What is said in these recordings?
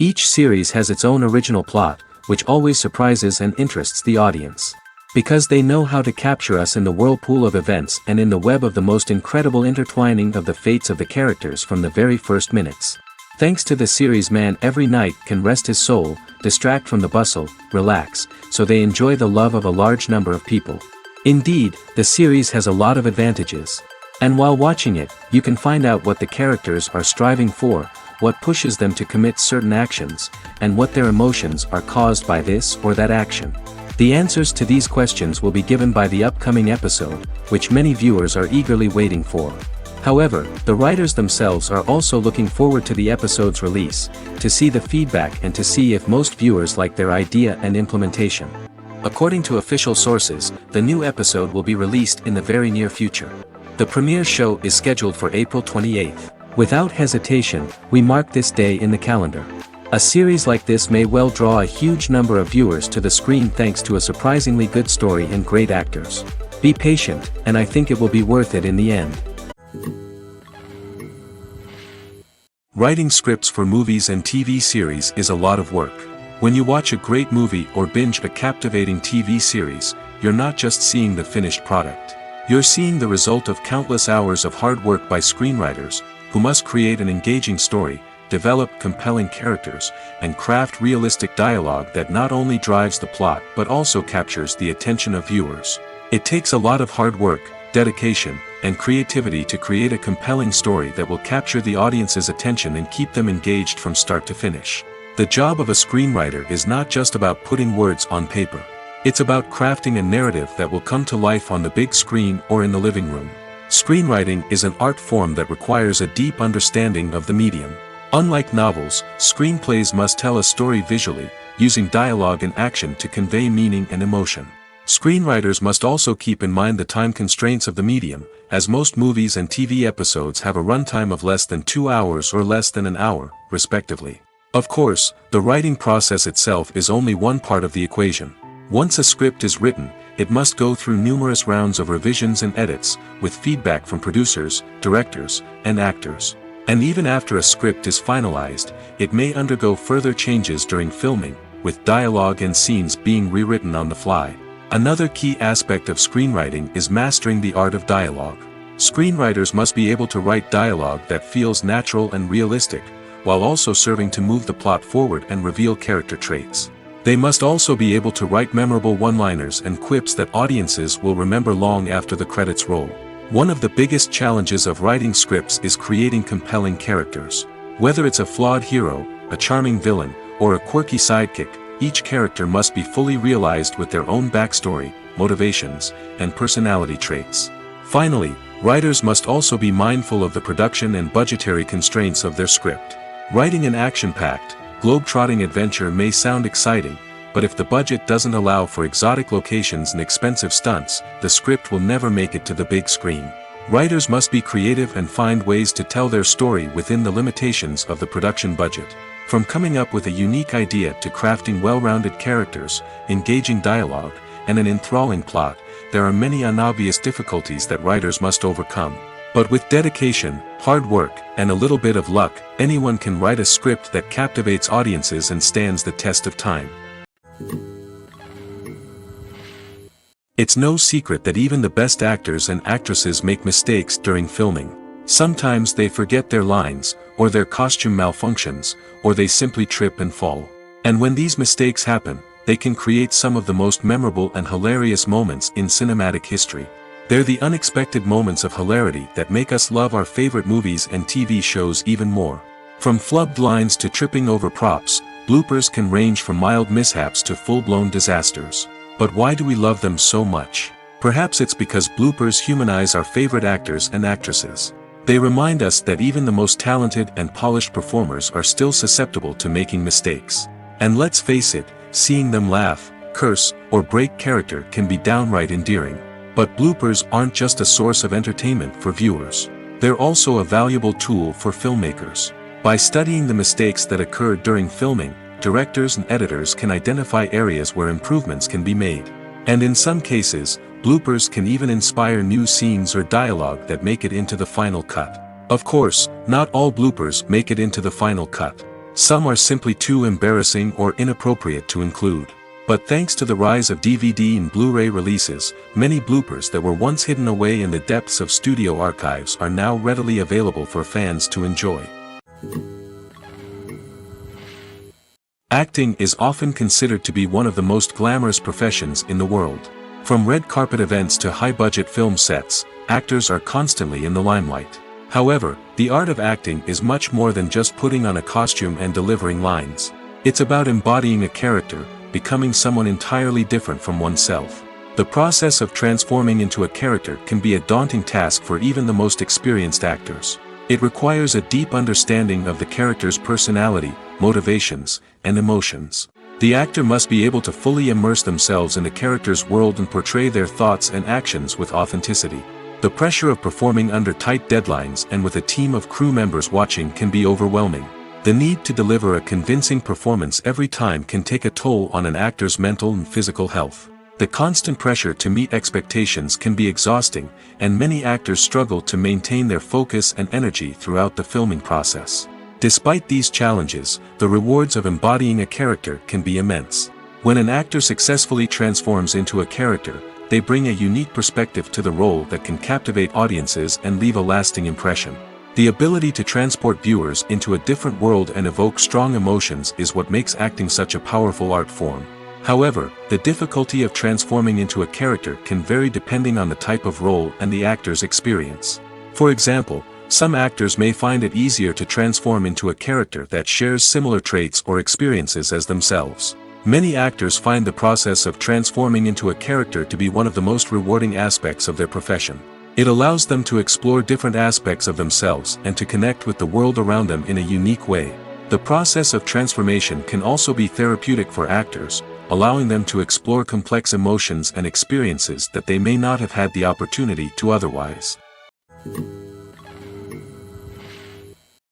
Each series has its own original plot, which always surprises and interests the audience. Because they know how to capture us in the whirlpool of events and in the web of the most incredible intertwining of the fates of the characters from the very first minutes. Thanks to the series, man every night can rest his soul, distract from the bustle, relax, so they enjoy the love of a large number of people. Indeed, the series has a lot of advantages. And while watching it, you can find out what the characters are striving for, what pushes them to commit certain actions, and what their emotions are caused by this or that action. The answers to these questions will be given by the upcoming episode, which many viewers are eagerly waiting for. However, the writers themselves are also looking forward to the episode's release, to see the feedback and to see if most viewers like their idea and implementation. According to official sources, the new episode will be released in the very near future. The premiere show is scheduled for April 28th. Without hesitation, we mark this day in the calendar. A series like this may well draw a huge number of viewers to the screen thanks to a surprisingly good story and great actors. Be patient, and I think it will be worth it in the end. Writing scripts for movies and TV series is a lot of work. When you watch a great movie or binge a captivating TV series, you're not just seeing the finished product. You're seeing the result of countless hours of hard work by screenwriters, who must create an engaging story, develop compelling characters, and craft realistic dialogue that not only drives the plot but also captures the attention of viewers. It takes a lot of hard work, dedication, and creativity to create a compelling story that will capture the audience's attention and keep them engaged from start to finish. The job of a screenwriter is not just about putting words on paper. It's about crafting a narrative that will come to life on the big screen or in the living room. Screenwriting is an art form that requires a deep understanding of the medium. Unlike novels, screenplays must tell a story visually, using dialogue and action to convey meaning and emotion. Screenwriters must also keep in mind the time constraints of the medium, as most movies and TV episodes have a runtime of less than 2 hours or less than an hour, respectively. Of course, the writing process itself is only one part of the equation. Once a script is written, it must go through numerous rounds of revisions and edits, with feedback from producers, directors, and actors. And even after a script is finalized, it may undergo further changes during filming, with dialogue and scenes being rewritten on the fly. Another key aspect of screenwriting is mastering the art of dialogue. Screenwriters must be able to write dialogue that feels natural and realistic, while also serving to move the plot forward and reveal character traits. They must also be able to write memorable one-liners and quips that audiences will remember long after the credits roll. One of the biggest challenges of writing scripts is creating compelling characters. Whether it's a flawed hero, a charming villain, or a quirky sidekick, each character must be fully realized with their own backstory, motivations, and personality traits. Finally, writers must also be mindful of the production and budgetary constraints of their script. Writing an action-packed, globe-trotting adventure may sound exciting, but if the budget doesn't allow for exotic locations and expensive stunts, the script will never make it to the big screen. Writers must be creative and find ways to tell their story within the limitations of the production budget. From coming up with a unique idea to crafting well-rounded characters, engaging dialogue, and an enthralling plot, there are many unobvious difficulties that writers must overcome. But with dedication, hard work, and a little bit of luck, anyone can write a script that captivates audiences and stands the test of time. It's no secret that even the best actors and actresses make mistakes during filming. Sometimes they forget their lines, or their costume malfunctions, or they simply trip and fall. And when these mistakes happen, they can create some of the most memorable and hilarious moments in cinematic history. They're the unexpected moments of hilarity that make us love our favorite movies and TV shows even more. From flubbed lines to tripping over props, bloopers can range from mild mishaps to full-blown disasters. But why do we love them so much? Perhaps it's because bloopers humanize our favorite actors and actresses. They remind us that even the most talented and polished performers are still susceptible to making mistakes. And let's face it, seeing them laugh, curse, or break character can be downright endearing. But bloopers aren't just a source of entertainment for viewers. They're also a valuable tool for filmmakers. By studying the mistakes that occurred during filming, directors and editors can identify areas where improvements can be made. And in some cases, bloopers can even inspire new scenes or dialogue that make it into the final cut. Of course, not all bloopers make it into the final cut. Some are simply too embarrassing or inappropriate to include. But thanks to the rise of DVD and Blu-ray releases, many bloopers that were once hidden away in the depths of studio archives are now readily available for fans to enjoy. Acting is often considered to be one of the most glamorous professions in the world. From red carpet events to high-budget film sets, actors are constantly in the limelight. However, the art of acting is much more than just putting on a costume and delivering lines. It's about embodying a character, becoming someone entirely different from oneself. The process of transforming into a character can be a daunting task for even the most experienced actors. It requires a deep understanding of the character's personality, motivations, and emotions. The actor must be able to fully immerse themselves in the character's world and portray their thoughts and actions with authenticity. The pressure of performing under tight deadlines and with a team of crew members watching can be overwhelming. The need to deliver a convincing performance every time can take a toll on an actor's mental and physical health. The constant pressure to meet expectations can be exhausting, and many actors struggle to maintain their focus and energy throughout the filming process. Despite these challenges, the rewards of embodying a character can be immense. When an actor successfully transforms into a character, they bring a unique perspective to the role that can captivate audiences and leave a lasting impression. The ability to transport viewers into a different world and evoke strong emotions is what makes acting such a powerful art form. However, the difficulty of transforming into a character can vary depending on the type of role and the actor's experience. For example, some actors may find it easier to transform into a character that shares similar traits or experiences as themselves. Many actors find the process of transforming into a character to be one of the most rewarding aspects of their profession. It allows them to explore different aspects of themselves and to connect with the world around them in a unique way. The process of transformation can also be therapeutic for actors, allowing them to explore complex emotions and experiences that they may not have had the opportunity to otherwise.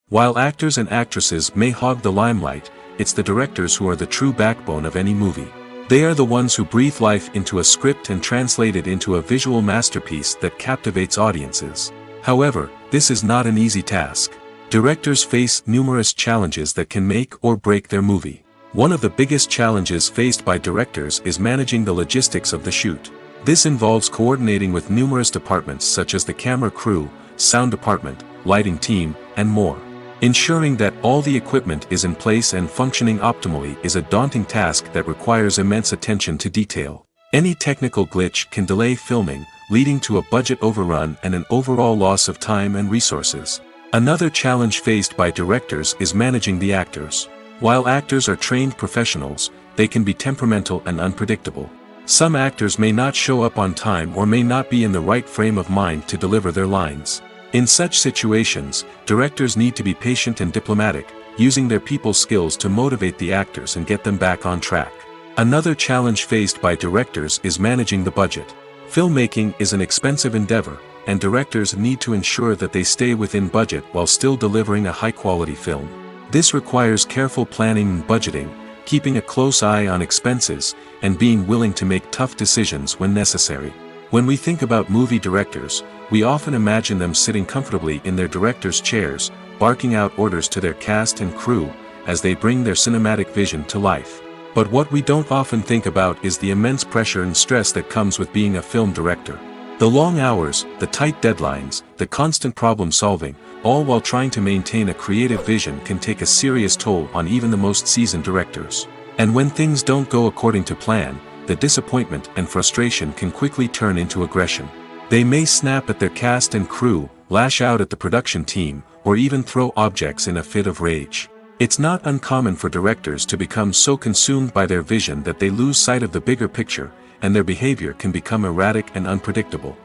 While actors and actresses may hog the limelight, it's the directors who are the true backbone of any movie. They are the ones who breathe life into a script and translate it into a visual masterpiece that captivates audiences. However, this is not an easy task. Directors face numerous challenges that can make or break their movie. One of the biggest challenges faced by directors is managing the logistics of the shoot. This involves coordinating with numerous departments such as the camera crew, sound department, lighting team, and more. Ensuring that all the equipment is in place and functioning optimally is a daunting task that requires immense attention to detail. Any technical glitch can delay filming, leading to a budget overrun and an overall loss of time and resources. Another challenge faced by directors is managing the actors. While actors are trained professionals, they can be temperamental and unpredictable. Some actors may not show up on time or may not be in the right frame of mind to deliver their lines. In such situations, directors need to be patient and diplomatic, using their people skills to motivate the actors and get them back on track. Another challenge faced by directors is managing the budget. Filmmaking is an expensive endeavor, and directors need to ensure that they stay within budget while still delivering a high-quality film. This requires careful planning and budgeting, keeping a close eye on expenses, and being willing to make tough decisions when necessary. When we think about movie directors, we often imagine them sitting comfortably in their director's chairs, barking out orders to their cast and crew, as they bring their cinematic vision to life. But what we don't often think about is the immense pressure and stress that comes with being a film director. The long hours, the tight deadlines, the constant problem solving, all while trying to maintain a creative vision can take a serious toll on even the most seasoned directors. And when things don't go according to plan, the disappointment and frustration can quickly turn into aggression. They may snap at their cast and crew, lash out at the production team, or even throw objects in a fit of rage. It's not uncommon for directors to become so consumed by their vision that they lose sight of the bigger picture, and their behavior can become erratic and unpredictable.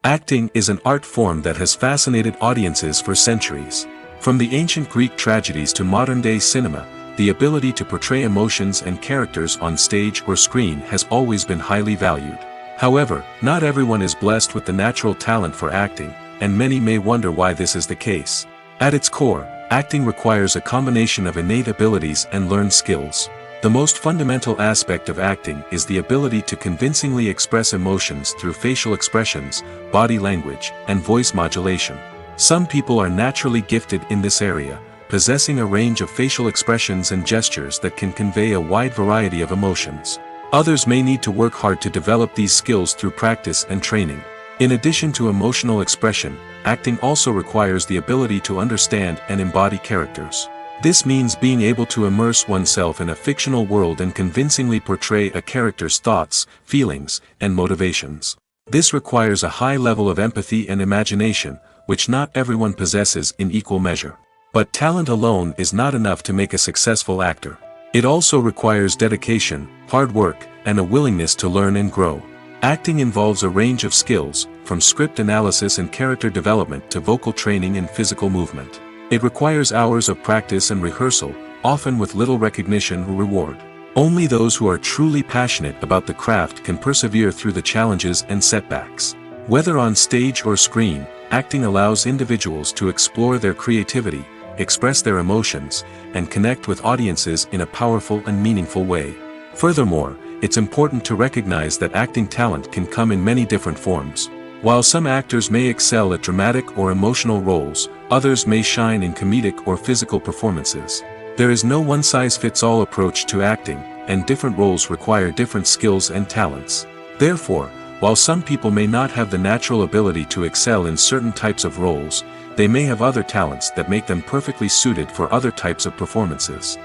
Acting is an art form that has fascinated audiences for centuries. From the ancient Greek tragedies to modern-day cinema, the ability to portray emotions and characters on stage or screen has always been highly valued. However, not everyone is blessed with the natural talent for acting, and many may wonder why this is the case. At its core, acting requires a combination of innate abilities and learned skills. The most fundamental aspect of acting is the ability to convincingly express emotions through facial expressions, body language, and voice modulation. Some people are naturally gifted in this area, possessing a range of facial expressions and gestures that can convey a wide variety of emotions. Others may need to work hard to develop these skills through practice and training. In addition to emotional expression, acting also requires the ability to understand and embody characters. This means being able to immerse oneself in a fictional world and convincingly portray a character's thoughts, feelings, and motivations. This requires a high level of empathy and imagination, which not everyone possesses in equal measure. But talent alone is not enough to make a successful actor. It also requires dedication, hard work, and a willingness to learn and grow. Acting involves a range of skills, from script analysis and character development to vocal training and physical movement. It requires hours of practice and rehearsal, often with little recognition or reward. Only those who are truly passionate about the craft can persevere through the challenges and setbacks. Whether on stage or screen, acting allows individuals to explore their creativity, express their emotions, and connect with audiences in a powerful and meaningful way. Furthermore, it's important to recognize that acting talent can come in many different forms. While some actors may excel at dramatic or emotional roles, others may shine in comedic or physical performances. There is no one-size-fits-all approach to acting, and different roles require different skills and talents. Therefore, while some people may not have the natural ability to excel in certain types of roles, they may have other talents that make them perfectly suited for other types of performances.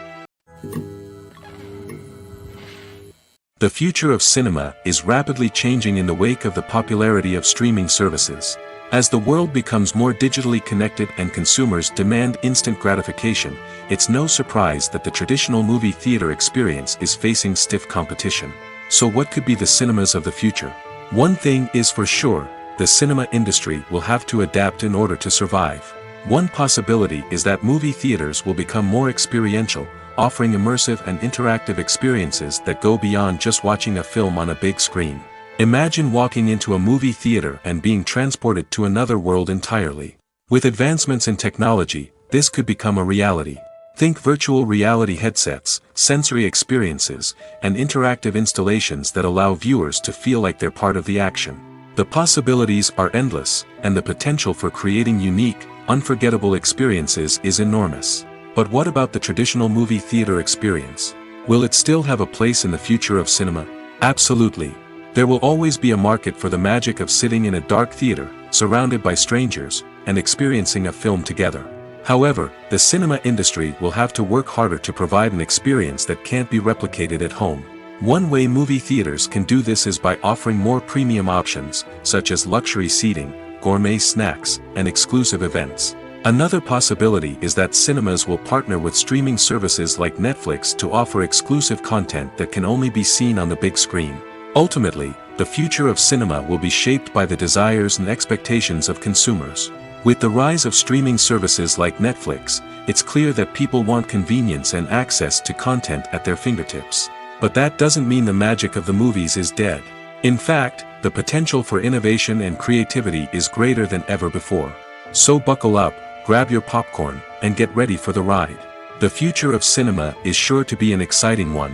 The future of cinema is rapidly changing in the wake of the popularity of streaming services. As the world becomes more digitally connected and consumers demand instant gratification, it's no surprise that the traditional movie theater experience is facing stiff competition. So what could be the cinemas of the future? One thing is for sure, the cinema industry will have to adapt in order to survive. One possibility is that movie theaters will become more experiential, offering immersive and interactive experiences that go beyond just watching a film on a big screen. Imagine walking into a movie theater and being transported to another world entirely. With advancements in technology, this could become a reality. Think virtual reality headsets, sensory experiences, and interactive installations that allow viewers to feel like they're part of the action. The possibilities are endless, and the potential for creating unique, unforgettable experiences is enormous. But what about the traditional movie theater experience? Will it still have a place in the future of cinema? Absolutely. There will always be a market for the magic of sitting in a dark theater, surrounded by strangers, and experiencing a film together. However, the cinema industry will have to work harder to provide an experience that can't be replicated at home. One way movie theaters can do this is by offering more premium options, such as luxury seating, gourmet snacks, and exclusive events. Another possibility is that cinemas will partner with streaming services like Netflix to offer exclusive content that can only be seen on the big screen. Ultimately, the future of cinema will be shaped by the desires and expectations of consumers. With the rise of streaming services like Netflix, it's clear that people want convenience and access to content at their fingertips. But that doesn't mean the magic of the movies is dead. In fact, the potential for innovation and creativity is greater than ever before. So buckle up, grab your popcorn, and get ready for the ride. The future of cinema is sure to be an exciting one.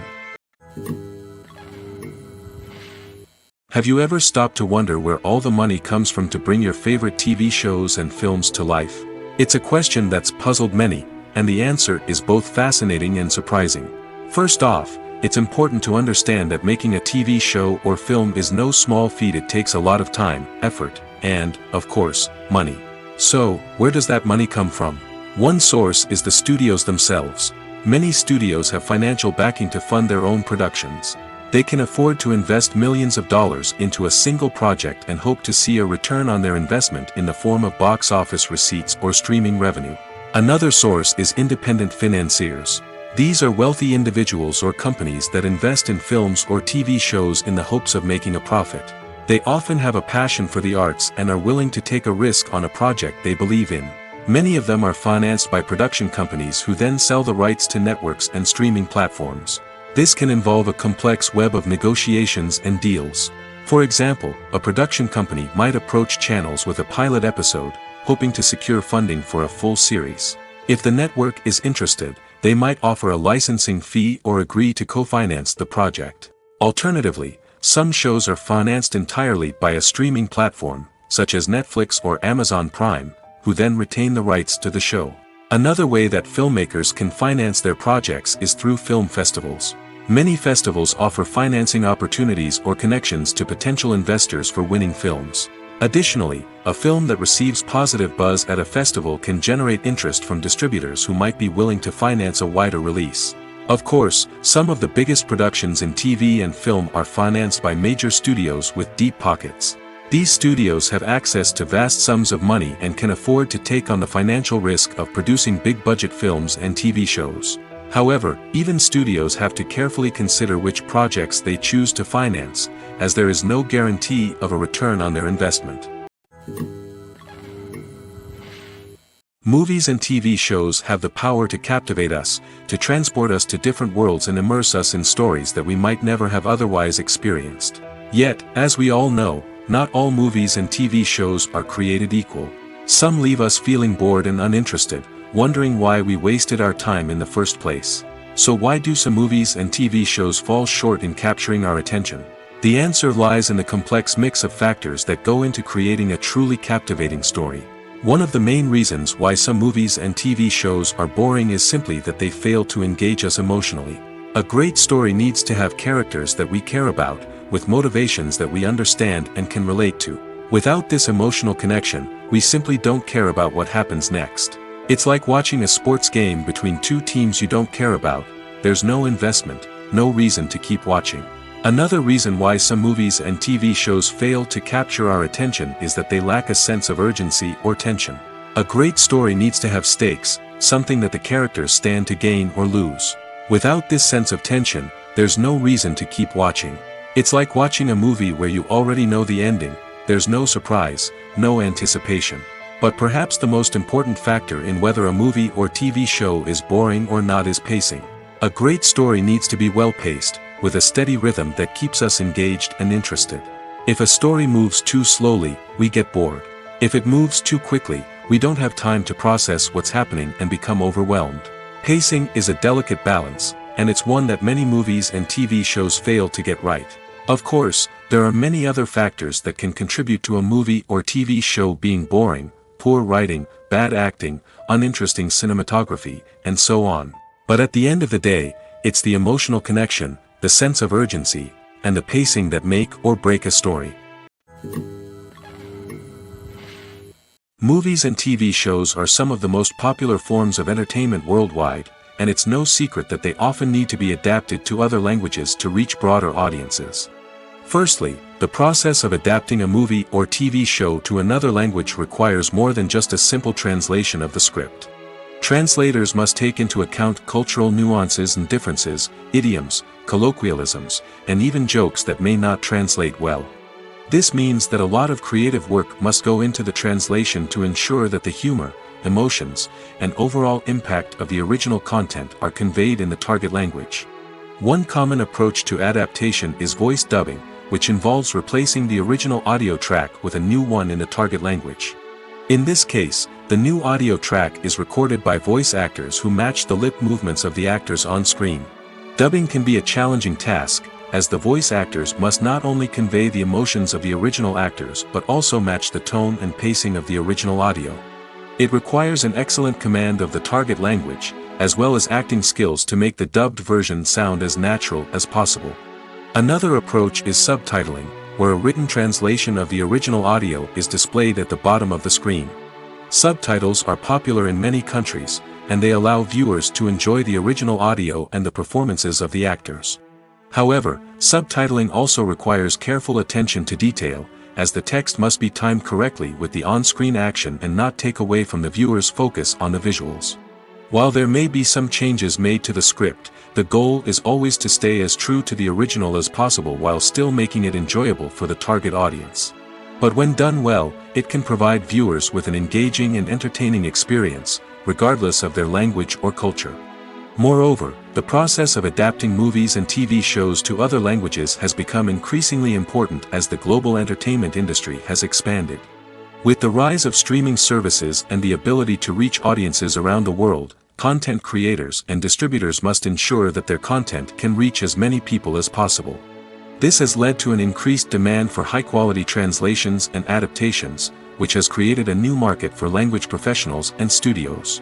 Have you ever stopped to wonder where all the money comes from to bring your favorite TV shows and films to life? It's a question that's puzzled many, and the answer is both fascinating and surprising. First off, it's important to understand that making a TV show or film is no small feat. It takes a lot of time, effort, and, of course, money. So, where does that money come from? One source is the studios themselves. Many studios have financial backing to fund their own productions. They can afford to invest millions of dollars into a single project and hope to see a return on their investment in the form of box office receipts or streaming revenue. Another source is independent financiers. These are wealthy individuals or companies that invest in films or TV shows in the hopes of making a profit. They often have a passion for the arts and are willing to take a risk on a project they believe in. Many of them are financed by production companies who then sell the rights to networks and streaming platforms. This can involve a complex web of negotiations and deals. For example, a production company might approach channels with a pilot episode, hoping to secure funding for a full series. If the network is interested, they might offer a licensing fee or agree to co-finance the project. Alternatively, some shows are financed entirely by a streaming platform, such as Netflix or Amazon Prime, who then retain the rights to the show. Another way that filmmakers can finance their projects is through film festivals. Many festivals offer financing opportunities or connections to potential investors for winning films. Additionally, a film that receives positive buzz at a festival can generate interest from distributors who might be willing to finance a wider release. Of course, some of the biggest productions in TV and film are financed by major studios with deep pockets. These studios have access to vast sums of money and can afford to take on the financial risk of producing big-budget films and TV shows. However, even studios have to carefully consider which projects they choose to finance, as there is no guarantee of a return on their investment. Movies and TV shows have the power to captivate us, to transport us to different worlds and immerse us in stories that we might never have otherwise experienced. Yet, as we all know, not all movies and TV shows are created equal. Some leave us feeling bored and uninterested, wondering why we wasted our time in the first place. So why do some movies and TV shows fall short in capturing our attention? The answer lies in the complex mix of factors that go into creating a truly captivating story. One of the main reasons why some movies and TV shows are boring is simply that they fail to engage us emotionally. A great story needs to have characters that we care about, with motivations that we understand and can relate to. Without this emotional connection, we simply don't care about what happens next. It's like watching a sports game between two teams you don't care about. There's no investment, no reason to keep watching. Another reason why some movies and TV shows fail to capture our attention is that they lack a sense of urgency or tension. A great story needs to have stakes, something that the characters stand to gain or lose. Without this sense of tension, there's no reason to keep watching. It's like watching a movie where you already know the ending. There's no surprise, no anticipation. But perhaps the most important factor in whether a movie or TV show is boring or not is pacing. A great story needs to be well-paced, with a steady rhythm that keeps us engaged and interested. If a story moves too slowly, we get bored. If it moves too quickly, we don't have time to process what's happening and become overwhelmed. Pacing is a delicate balance, and it's one that many movies and TV shows fail to get right. Of course, there are many other factors that can contribute to a movie or TV show being boring: poor writing, bad acting, uninteresting cinematography, and so on. But at the end of the day, it's the emotional connection, the sense of urgency, and the pacing that make or break a story. Movies and TV shows are some of the most popular forms of entertainment worldwide, and it's no secret that they often need to be adapted to other languages to reach broader audiences. Firstly, the process of adapting a movie or TV show to another language requires more than just a simple translation of the script. Translators must take into account cultural nuances and differences, idioms, colloquialisms, and even jokes that may not translate well. This means that a lot of creative work must go into the translation to ensure that the humor, emotions, and overall impact of the original content are conveyed in the target language. One common approach to adaptation is voice dubbing, which involves replacing the original audio track with a new one in the target language. In this case, the new audio track is recorded by voice actors who match the lip movements of the actors on screen. Dubbing can be a challenging task, as the voice actors must not only convey the emotions of the original actors but also match the tone and pacing of the original audio. It requires an excellent command of the target language, as well as acting skills to make the dubbed version sound as natural as possible. Another approach is subtitling, where a written translation of the original audio is displayed at the bottom of the screen. Subtitles are popular in many countries, and they allow viewers to enjoy the original audio and the performances of the actors. However, subtitling also requires careful attention to detail, as the text must be timed correctly with the on-screen action and not take away from the viewer's focus on the visuals. While there may be some changes made to the script, the goal is always to stay as true to the original as possible while still making it enjoyable for the target audience. But when done well, it can provide viewers with an engaging and entertaining experience, regardless of their language or culture. Moreover, the process of adapting movies and TV shows to other languages has become increasingly important as the global entertainment industry has expanded. With the rise of streaming services and the ability to reach audiences around the world, content creators and distributors must ensure that their content can reach as many people as possible. This has led to an increased demand for high-quality translations and adaptations, which has created a new market for language professionals and studios.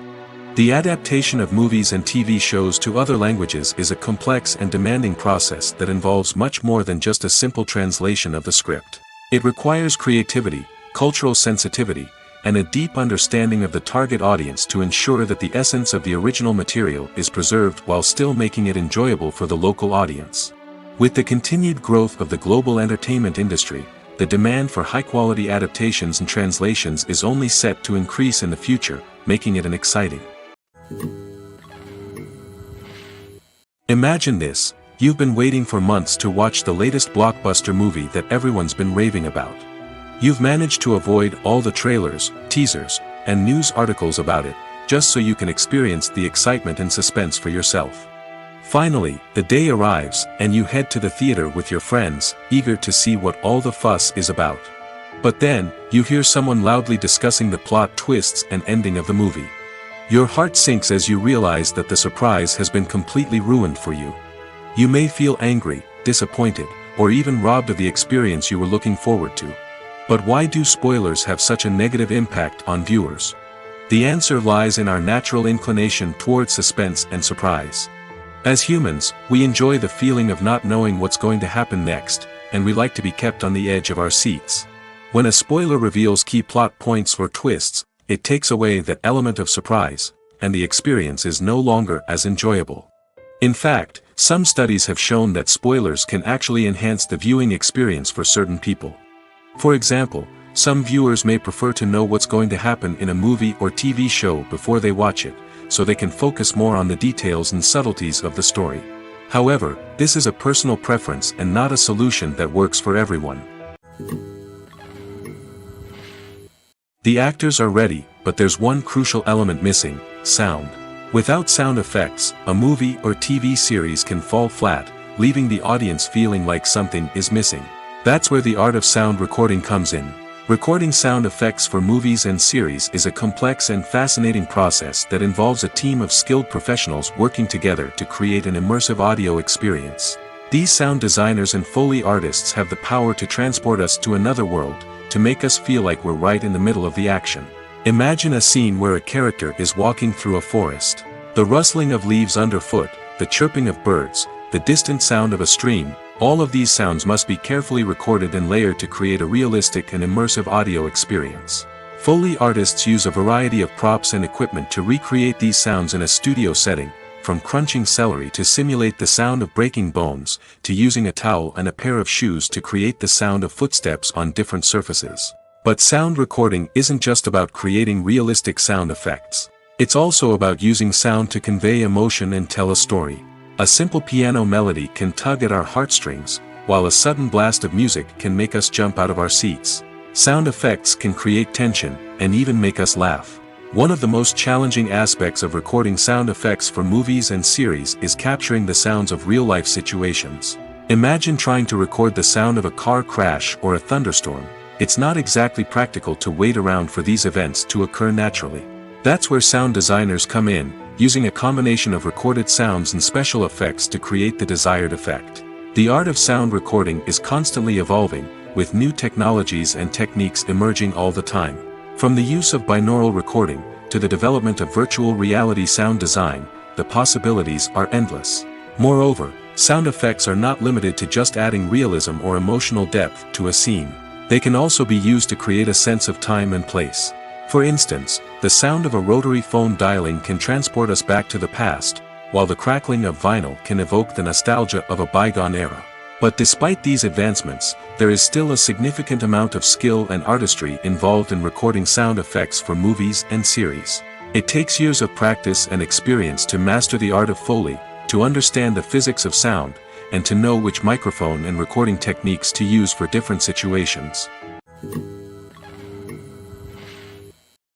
The adaptation of movies and TV shows to other languages is a complex and demanding process that involves much more than just a simple translation of the script. It requires creativity, cultural sensitivity, and a deep understanding of the target audience to ensure that the essence of the original material is preserved while still making it enjoyable for the local audience. With the continued growth of the global entertainment industry, the demand for high-quality adaptations and translations is only set to increase in the future, making it an exciting. Imagine this, you've been waiting for months to watch the latest blockbuster movie that everyone's been raving about. You've managed to avoid all the trailers, teasers, and news articles about it, just so you can experience the excitement and suspense for yourself. Finally, the day arrives, and you head to the theater with your friends, eager to see what all the fuss is about. But then, you hear someone loudly discussing the plot twists and ending of the movie. Your heart sinks as you realize that the surprise has been completely ruined for you. You may feel angry, disappointed, or even robbed of the experience you were looking forward to. But why do spoilers have such a negative impact on viewers? The answer lies in our natural inclination toward suspense and surprise. As humans, we enjoy the feeling of not knowing what's going to happen next, and we like to be kept on the edge of our seats. When a spoiler reveals key plot points or twists, it takes away that element of surprise, and the experience is no longer as enjoyable. In fact, some studies have shown that spoilers can actually enhance the viewing experience for certain people. For example, some viewers may prefer to know what's going to happen in a movie or TV show before they watch it, so they can focus more on the details and subtleties of the story. However, this is a personal preference and not a solution that works for everyone. The actors are ready, but there's one crucial element missing: sound. Without sound effects, a movie or TV series can fall flat, leaving the audience feeling like something is missing. That's where the art of sound recording comes in. Recording sound effects for movies and series is a complex and fascinating process that involves a team of skilled professionals working together to create an immersive audio experience. These sound designers and Foley artists have the power to transport us to another world, to make us feel like we're right in the middle of the action. Imagine a scene where a character is walking through a forest. The rustling of leaves underfoot, the chirping of birds, the distant sound of a stream, all of these sounds must be carefully recorded and layered to create a realistic and immersive audio experience. Foley artists use a variety of props and equipment to recreate these sounds in a studio setting, from crunching celery to simulate the sound of breaking bones, to using a towel and a pair of shoes to create the sound of footsteps on different surfaces. But sound recording isn't just about creating realistic sound effects. It's also about using sound to convey emotion and tell a story. A simple piano melody can tug at our heartstrings, while a sudden blast of music can make us jump out of our seats. Sound effects can create tension, and even make us laugh. One of the most challenging aspects of recording sound effects for movies and series is capturing the sounds of real-life situations. Imagine trying to record the sound of a car crash or a thunderstorm. It's not exactly practical to wait around for these events to occur naturally. That's where sound designers come in, using a combination of recorded sounds and special effects to create the desired effect. The art of sound recording is constantly evolving, with new technologies and techniques emerging all the time. From the use of binaural recording, to the development of virtual reality sound design, the possibilities are endless. Moreover, sound effects are not limited to just adding realism or emotional depth to a scene. They can also be used to create a sense of time and place. For instance, the sound of a rotary phone dialing can transport us back to the past, while the crackling of vinyl can evoke the nostalgia of a bygone era. But despite these advancements, there is still a significant amount of skill and artistry involved in recording sound effects for movies and series. It takes years of practice and experience to master the art of Foley, to understand the physics of sound, and to know which microphone and recording techniques to use for different situations.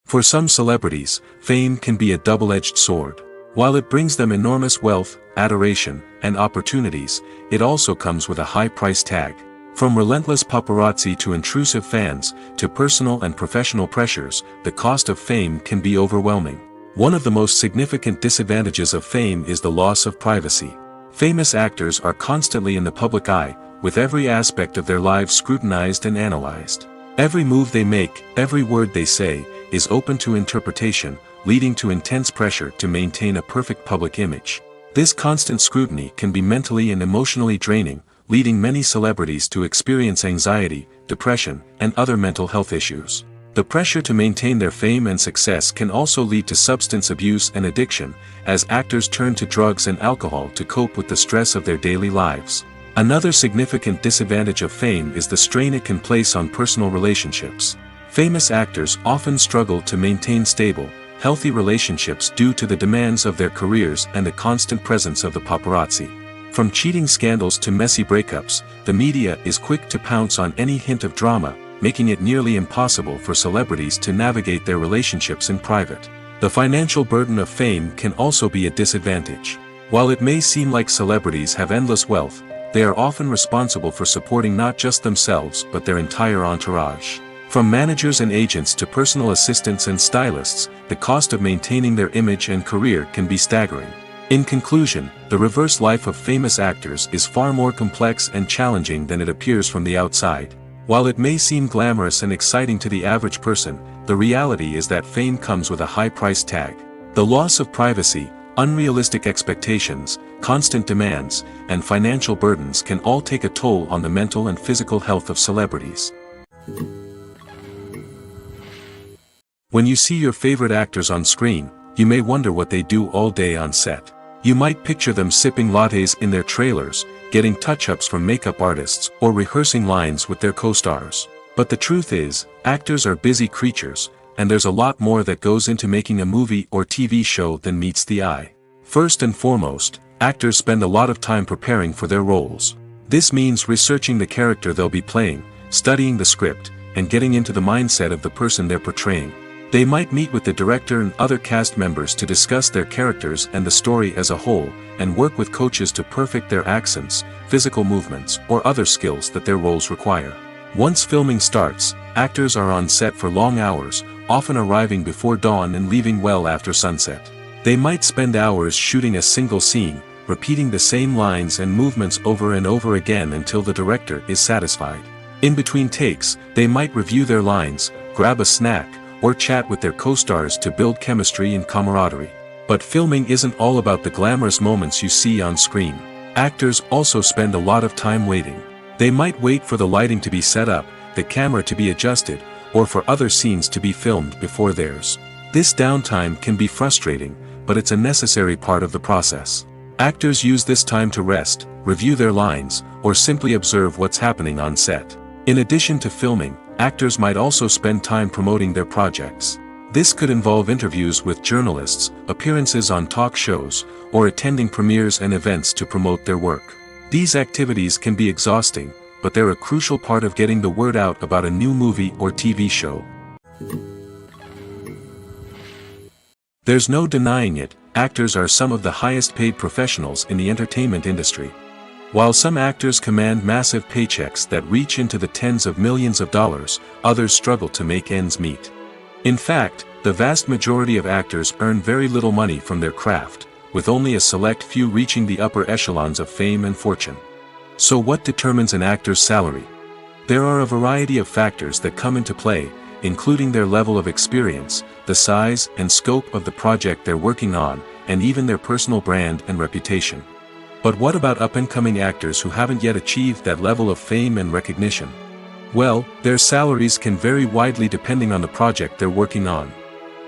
For some celebrities, fame can be a double-edged sword. While it brings them enormous wealth, adoration, and opportunities, it also comes with a high price tag. From relentless paparazzi to intrusive fans, to personal and professional pressures, the cost of fame can be overwhelming. One of the most significant disadvantages of fame is the loss of privacy. Famous actors are constantly in the public eye, with every aspect of their lives scrutinized and analyzed. Every move they make, every word they say, is open to interpretation, leading to intense pressure to maintain a perfect public image. This constant scrutiny can be mentally and emotionally draining, leading many celebrities to experience anxiety, depression, and other mental health issues. The pressure to maintain their fame and success can also lead to substance abuse and addiction, as actors turn to drugs and alcohol to cope with the stress of their daily lives. Another significant disadvantage of fame is the strain it can place on personal relationships. Famous actors often struggle to maintain stable, healthy relationships due to the demands of their careers and the constant presence of the paparazzi. From cheating scandals to messy breakups, the media is quick to pounce on any hint of drama, making it nearly impossible for celebrities to navigate their relationships in private. The financial burden of fame can also be a disadvantage. While it may seem like celebrities have endless wealth, they are often responsible for supporting not just themselves but their entire entourage. From managers and agents to personal assistants and stylists, the cost of maintaining their image and career can be staggering. In conclusion, the reverse life of famous actors is far more complex and challenging than it appears from the outside. While it may seem glamorous and exciting to the average person, the reality is that fame comes with a high price tag. The loss of privacy, unrealistic expectations, constant demands, and financial burdens can all take a toll on the mental and physical health of celebrities. When you see your favorite actors on screen, you may wonder what they do all day on set. You might picture them sipping lattes in their trailers, getting touch-ups from makeup artists, or rehearsing lines with their co-stars. But the truth is, actors are busy creatures, and there's a lot more that goes into making a movie or TV show than meets the eye. First and foremost, actors spend a lot of time preparing for their roles. This means researching the character they'll be playing, studying the script, and getting into the mindset of the person they're portraying. They might meet with the director and other cast members to discuss their characters and the story as a whole, and work with coaches to perfect their accents, physical movements, or other skills that their roles require. Once filming starts, actors are on set for long hours, often arriving before dawn and leaving well after sunset. They might spend hours shooting a single scene, repeating the same lines and movements over and over again until the director is satisfied. In between takes, they might review their lines, grab a snack, or chat with their co-stars to build chemistry and camaraderie. But filming isn't all about the glamorous moments you see on screen. Actors also spend a lot of time waiting. They might wait for the lighting to be set up, the camera to be adjusted, or for other scenes to be filmed before theirs. This downtime can be frustrating, but it's a necessary part of the process. Actors use this time to rest, review their lines, or simply observe what's happening on set. In addition to filming, actors might also spend time promoting their projects. This could involve interviews with journalists, appearances on talk shows, or attending premieres and events to promote their work. These activities can be exhausting, but they're a crucial part of getting the word out about a new movie or TV show. There's no denying it, actors are some of the highest paid professionals in the entertainment industry. While some actors command massive paychecks that reach into the tens of millions of dollars, others struggle to make ends meet. In fact, the vast majority of actors earn very little money from their craft, with only a select few reaching the upper echelons of fame and fortune. So what determines an actor's salary? There are a variety of factors that come into play, including their level of experience, the size and scope of the project they're working on, and even their personal brand and reputation. But what about up-and-coming actors who haven't yet achieved that level of fame and recognition? Well, their salaries can vary widely depending on the project they're working on.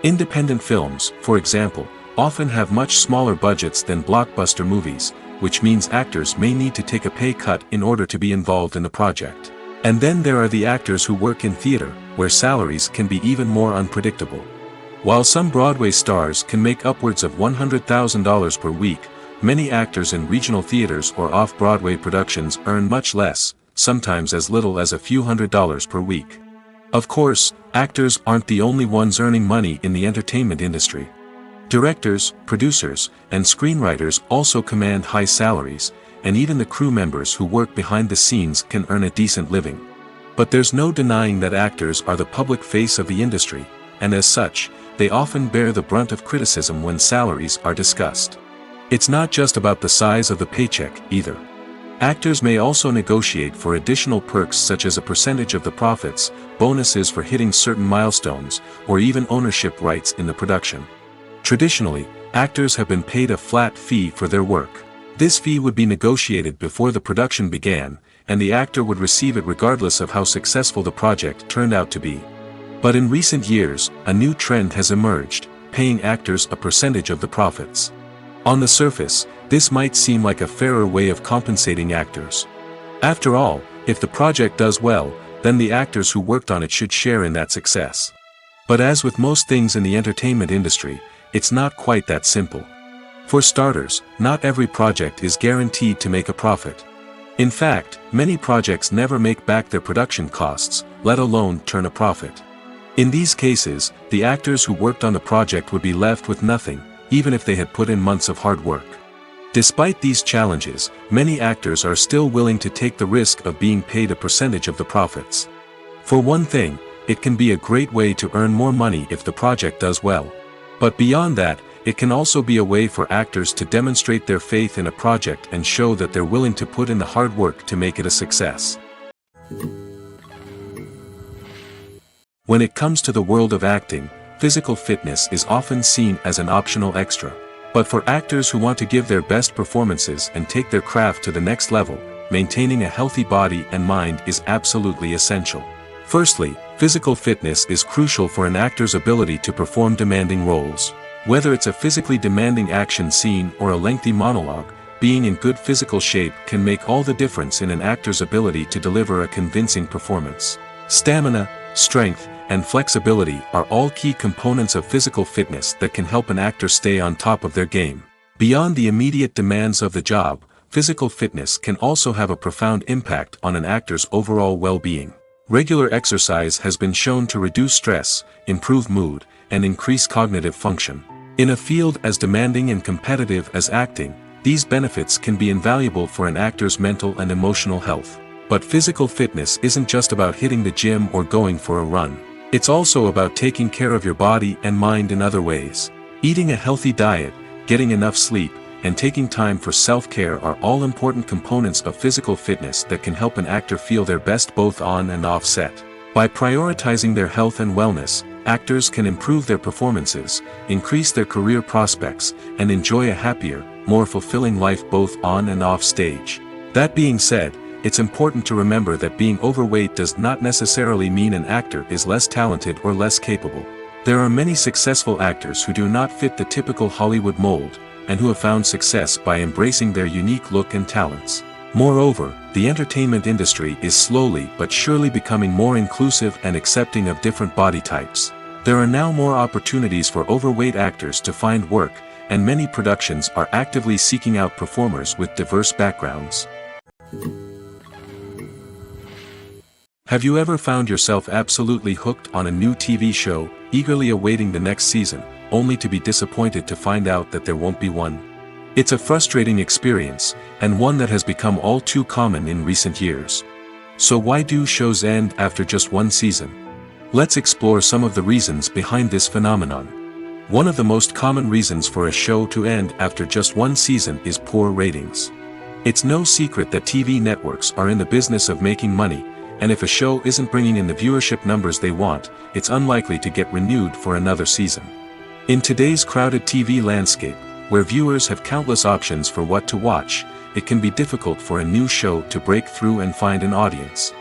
Independent films, for example, often have much smaller budgets than blockbuster movies, which means actors may need to take a pay cut in order to be involved in the project. And then there are the actors who work in theater, where salaries can be even more unpredictable. While some Broadway stars can make upwards of $100,000 per week, many actors in regional theaters or off-Broadway productions earn much less, sometimes as little as a few $100s per week. Of course, actors aren't the only ones earning money in the entertainment industry. Directors, producers, and screenwriters also command high salaries, and even the crew members who work behind the scenes can earn a decent living. But there's no denying that actors are the public face of the industry, and as such, they often bear the brunt of criticism when salaries are discussed. It's not just about the size of the paycheck, either. Actors may also negotiate for additional perks such as a percentage of the profits, bonuses for hitting certain milestones, or even ownership rights in the production. Traditionally, actors have been paid a flat fee for their work. This fee would be negotiated before the production began, and the actor would receive it regardless of how successful the project turned out to be. But in recent years, a new trend has emerged, paying actors a percentage of the profits. On the surface, this might seem like a fairer way of compensating actors. After all, if the project does well, then the actors who worked on it should share in that success. But as with most things in the entertainment industry, it's not quite that simple. For starters, not every project is guaranteed to make a profit. In fact, many projects never make back their production costs, let alone turn a profit. In these cases, the actors who worked on the project would be left with nothing, even if they had put in months of hard work. Despite these challenges, many actors are still willing to take the risk of being paid a percentage of the profits. For one thing, it can be a great way to earn more money if the project does well. But beyond that, it can also be a way for actors to demonstrate their faith in a project and show that they're willing to put in the hard work to make it a success. When it comes to the world of acting, physical fitness is often seen as an optional extra. But for actors who want to give their best performances and take their craft to the next level, maintaining a healthy body and mind is absolutely essential. Firstly, physical fitness is crucial for an actor's ability to perform demanding roles. Whether it's a physically demanding action scene or a lengthy monologue, being in good physical shape can make all the difference in an actor's ability to deliver a convincing performance. Stamina, strength, and flexibility are all key components of physical fitness that can help an actor stay on top of their game. Beyond the immediate demands of the job, physical fitness can also have a profound impact on an actor's overall well-being. Regular exercise has been shown to reduce stress, improve mood, and increase cognitive function. In a field as demanding and competitive as acting, these benefits can be invaluable for an actor's mental and emotional health. But physical fitness isn't just about hitting the gym or going for a run. It's also about taking care of your body and mind in other ways. Eating a healthy diet, getting enough sleep, and taking time for self-care are all important components of physical fitness that can help an actor feel their best both on and off set. By prioritizing their health and wellness, actors can improve their performances, increase their career prospects, and enjoy a happier, more fulfilling life both on and off stage. That being said, it's important to remember that being overweight does not necessarily mean an actor is less talented or less capable. There are many successful actors who do not fit the typical Hollywood mold, and who have found success by embracing their unique look and talents. Moreover, the entertainment industry is slowly but surely becoming more inclusive and accepting of different body types. There are now more opportunities for overweight actors to find work, and many productions are actively seeking out performers with diverse backgrounds. Have you ever found yourself absolutely hooked on a new TV show, eagerly awaiting the next season, only to be disappointed to find out that there won't be one? It's a frustrating experience, and one that has become all too common in recent years. So why do shows end after just one season? Let's explore some of the reasons behind this phenomenon. One of the most common reasons for a show to end after just one season is poor ratings. It's no secret that TV networks are in the business of making money, and if a show isn't bringing in the viewership numbers they want, it's unlikely to get renewed for another season. In today's crowded TV landscape, where viewers have countless options for what to watch, it can be difficult for a new show to break through and find an audience.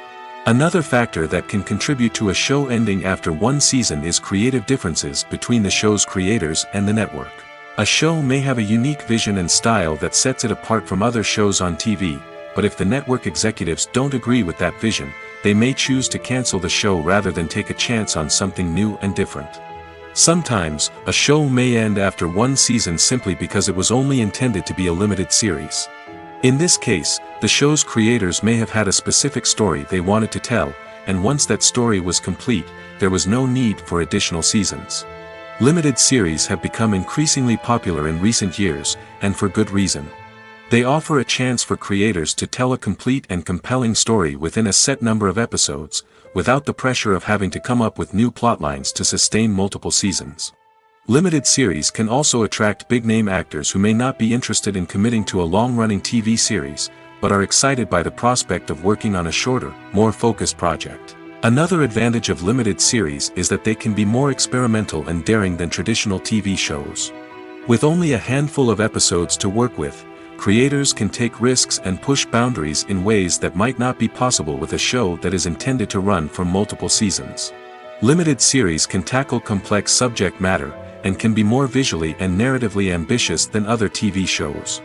Another factor that can contribute to a show ending after one season is creative differences between the show's creators and the network. A show may have a unique vision and style that sets it apart from other shows on TV, but if the network executives don't agree with that vision, they may choose to cancel the show rather than take a chance on something new and different. Sometimes, a show may end after one season simply because it was only intended to be a limited series. In this case, the show's creators may have had a specific story they wanted to tell, and once that story was complete, there was no need for additional seasons. Limited series have become increasingly popular in recent years, and for good reason. They offer a chance for creators to tell a complete and compelling story within a set number of episodes, without the pressure of having to come up with new plotlines to sustain multiple seasons. Limited series can also attract big-name actors who may not be interested in committing to a long-running TV series, but are excited by the prospect of working on a shorter, more focused project. Another advantage of limited series is that they can be more experimental and daring than traditional TV shows. With only a handful of episodes to work with, creators can take risks and push boundaries in ways that might not be possible with a show that is intended to run for multiple seasons. Limited series can tackle complex subject matter, and can be more visually and narratively ambitious than other TV shows.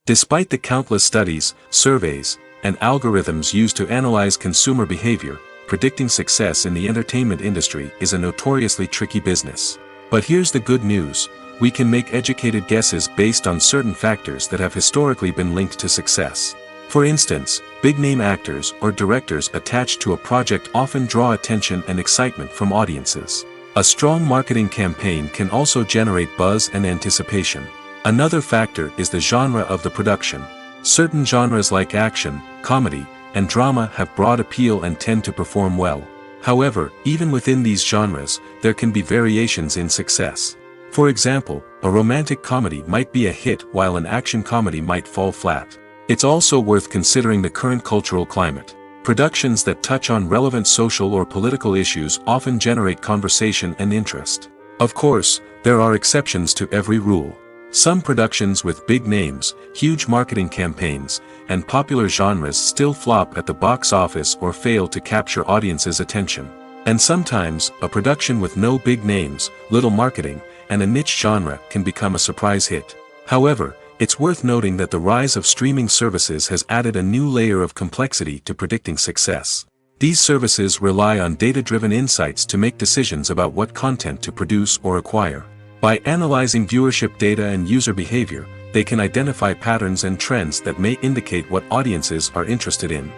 Despite the countless studies, surveys, and algorithms used to analyze consumer behavior, predicting success in the entertainment industry is a notoriously tricky business. But here's the good news: we can make educated guesses based on certain factors that have historically been linked to success. For instance, big-name actors or directors attached to a project often draw attention and excitement from audiences. A strong marketing campaign can also generate buzz and anticipation. Another factor is the genre of the production. Certain genres like action, comedy, and drama have broad appeal and tend to perform well. However, even within these genres, there can be variations in success. For example, a romantic comedy might be a hit while an action comedy might fall flat. It's also worth considering the current cultural climate. Productions that touch on relevant social or political issues often generate conversation and interest. Of course, there are exceptions to every rule. Some productions with big names, huge marketing campaigns, and popular genres still flop at the box office or fail to capture audiences' attention. And sometimes, a production with no big names, little marketing, and a niche genre can become a surprise hit. However, it's worth noting that the rise of streaming services has added a new layer of complexity to predicting success. These services rely on data-driven insights to make decisions about what content to produce or acquire. By analyzing viewership data and user behavior, they can identify patterns and trends that may indicate what audiences are interested in.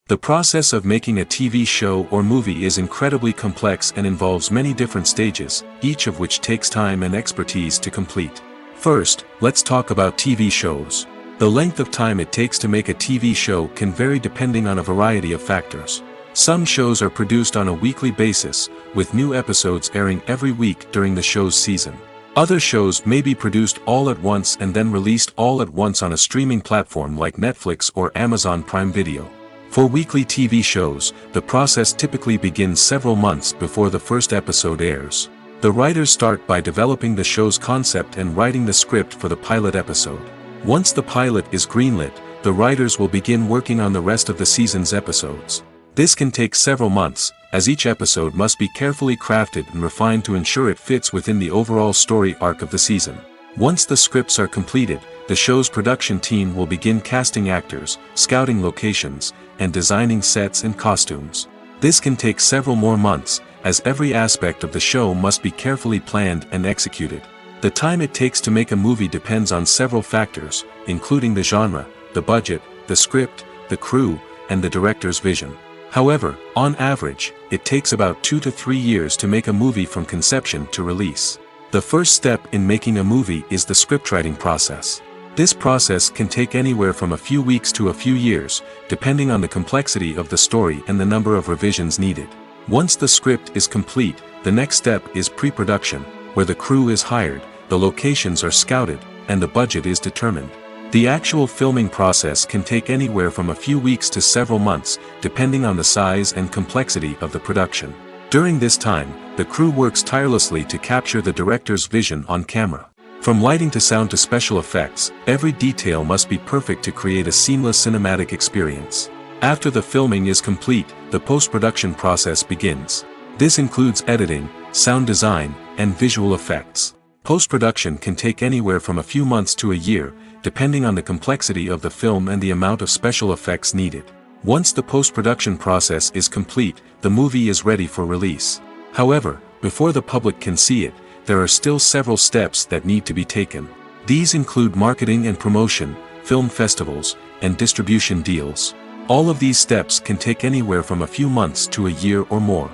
The process of making a TV show or movie is incredibly complex and involves many different stages, each of which takes time and expertise to complete. First, let's talk about TV shows. The length of time it takes to make a TV show can vary depending on a variety of factors. Some shows are produced on a weekly basis, with new episodes airing every week during the show's season. Other shows may be produced all at once and then released all at once on a streaming platform like Netflix or Amazon Prime Video. For weekly TV shows, the process typically begins several months before the first episode airs. The writers start by developing the show's concept and writing the script for the pilot episode. Once the pilot is greenlit, the writers will begin working on the rest of the season's episodes. This can take several months, as each episode must be carefully crafted and refined to ensure it fits within the overall story arc of the season. Once the scripts are completed, the show's production team will begin casting actors, scouting locations, and designing sets and costumes. This can take several more months, as every aspect of the show must be carefully planned and executed. The time it takes to make a movie depends on several factors, including the genre, the budget, the script, the crew, and the director's vision. However, on average, it takes about 2 to 3 years to make a movie from conception to release. The first step in making a movie is the scriptwriting process. This process can take anywhere from a few weeks to a few years, depending on the complexity of the story and the number of revisions needed. Once the script is complete, the next step is pre-production, where the crew is hired, the locations are scouted, and the budget is determined. The actual filming process can take anywhere from a few weeks to several months, depending on the size and complexity of the production. During this time, the crew works tirelessly to capture the director's vision on camera. From lighting to sound to special effects, every detail must be perfect to create a seamless cinematic experience. After the filming is complete, the post-production process begins. This includes editing, sound design, and visual effects. Post-production can take anywhere from a few months to a year, depending on the complexity of the film and the amount of special effects needed. Once the post-production process is complete, the movie is ready for release. However, before the public can see it, there are still several steps that need to be taken. These include marketing and promotion, film festivals, and distribution deals. All of these steps can take anywhere from a few months to a year or more.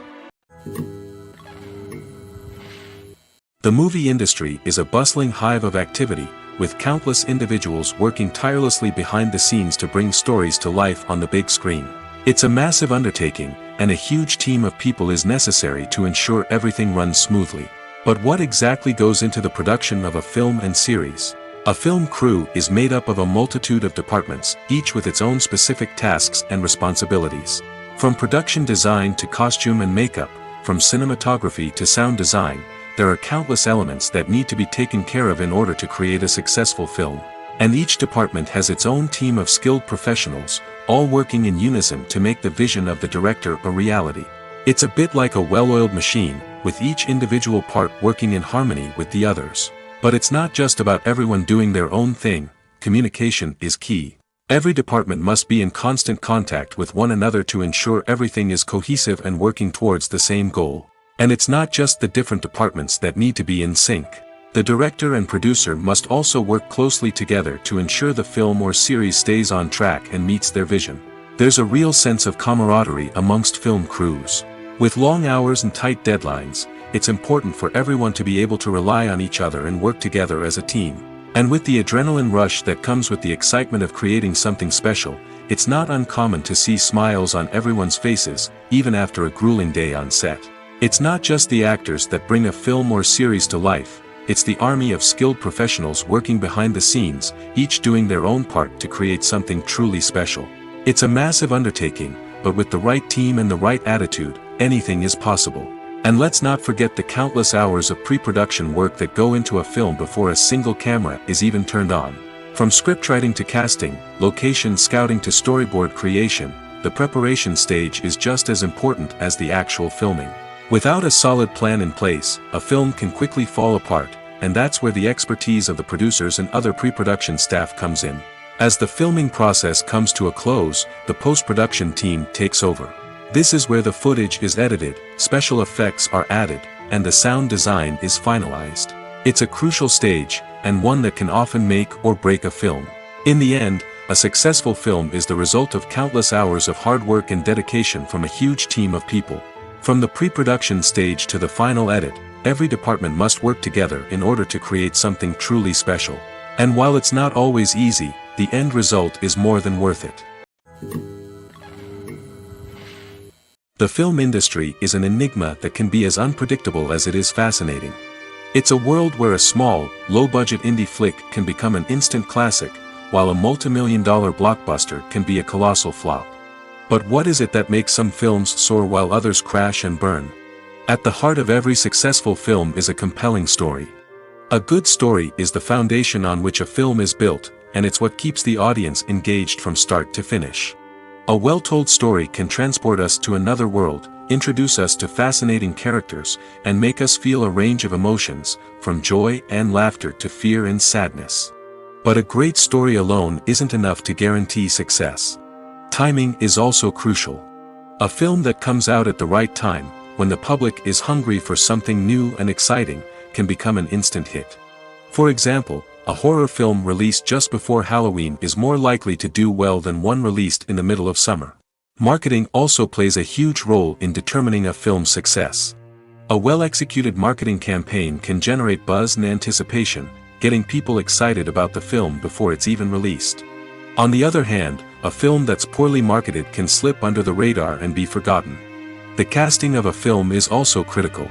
The movie industry is a bustling hive of activity, with countless individuals working tirelessly behind the scenes to bring stories to life on the big screen. It's a massive undertaking, and a huge team of people is necessary to ensure everything runs smoothly. But what exactly goes into the production of a film and series? A film crew is made up of a multitude of departments, each with its own specific tasks and responsibilities. From production design to costume and makeup, from cinematography to sound design, there are countless elements that need to be taken care of in order to create a successful film. And each department has its own team of skilled professionals, all working in unison to make the vision of the director a reality. It's a bit like a well-oiled machine, with each individual part working in harmony with the others. But it's not just about everyone doing their own thing. Communication is key. Every department must be in constant contact with one another to ensure everything is cohesive and working towards the same goal. And it's not just the different departments that need to be in sync. The director and producer must also work closely together to ensure the film or series stays on track and meets their vision. There's a real sense of camaraderie amongst film crews. With long hours and tight deadlines, it's important for everyone to be able to rely on each other and work together as a team. And with the adrenaline rush that comes with the excitement of creating something special, it's not uncommon to see smiles on everyone's faces, even after a grueling day on set. It's not just the actors that bring a film or series to life. It's the army of skilled professionals working behind the scenes, each doing their own part to create something truly special. It's a massive undertaking, but with the right team and the right attitude, anything is possible. And let's not forget the countless hours of pre-production work that go into a film before a single camera is even turned on. From scriptwriting to casting, location scouting to storyboard creation, the preparation stage is just as important as the actual filming. Without a solid plan in place, a film can quickly fall apart, and that's where the expertise of the producers and other pre-production staff comes in. As the filming process comes to a close, the post-production team takes over. This is where the footage is edited, special effects are added, and the sound design is finalized. It's a crucial stage, and one that can often make or break a film. In the end, a successful film is the result of countless hours of hard work and dedication from a huge team of people. From the pre-production stage to the final edit, every department must work together in order to create something truly special. And while it's not always easy, the end result is more than worth it. The film industry is an enigma that can be as unpredictable as it is fascinating. It's a world where a small, low-budget indie flick can become an instant classic, while a multi-million-dollar blockbuster can be a colossal flop. But what is it that makes some films soar while others crash and burn? At the heart of every successful film is a compelling story. A good story is the foundation on which a film is built, and it's what keeps the audience engaged from start to finish. A well-told story can transport us to another world, introduce us to fascinating characters, and make us feel a range of emotions, from joy and laughter to fear and sadness. But a great story alone isn't enough to guarantee success. Timing is also crucial. A film that comes out at the right time, when the public is hungry for something new and exciting, can become an instant hit. For example, a horror film released just before Halloween is more likely to do well than one released in the middle of summer. Marketing also plays a huge role in determining a film's success. A well-executed marketing campaign can generate buzz and anticipation, getting people excited about the film before it's even released. On the other hand, a film that's poorly marketed can slip under the radar and be forgotten. The casting of a film is also critical.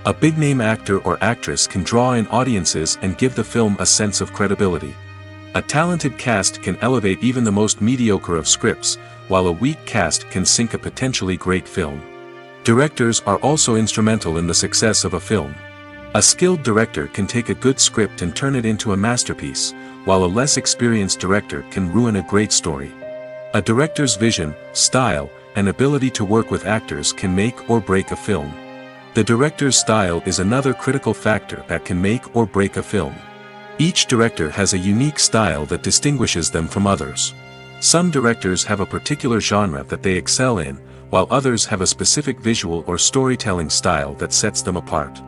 A big-name actor or actress can draw in audiences and give the film a sense of credibility. A talented cast can elevate even the most mediocre of scripts, while a weak cast can sink a potentially great film. Directors are also instrumental in the success of a film. A skilled director can take a good script and turn it into a masterpiece, while a less experienced director can ruin a great story. A director's vision, style, and ability to work with actors can make or break a film. The director's style is another critical factor that can make or break a film. Each director has a unique style that distinguishes them from others. Some directors have a particular genre that they excel in, while others have a specific visual or storytelling style that sets them apart.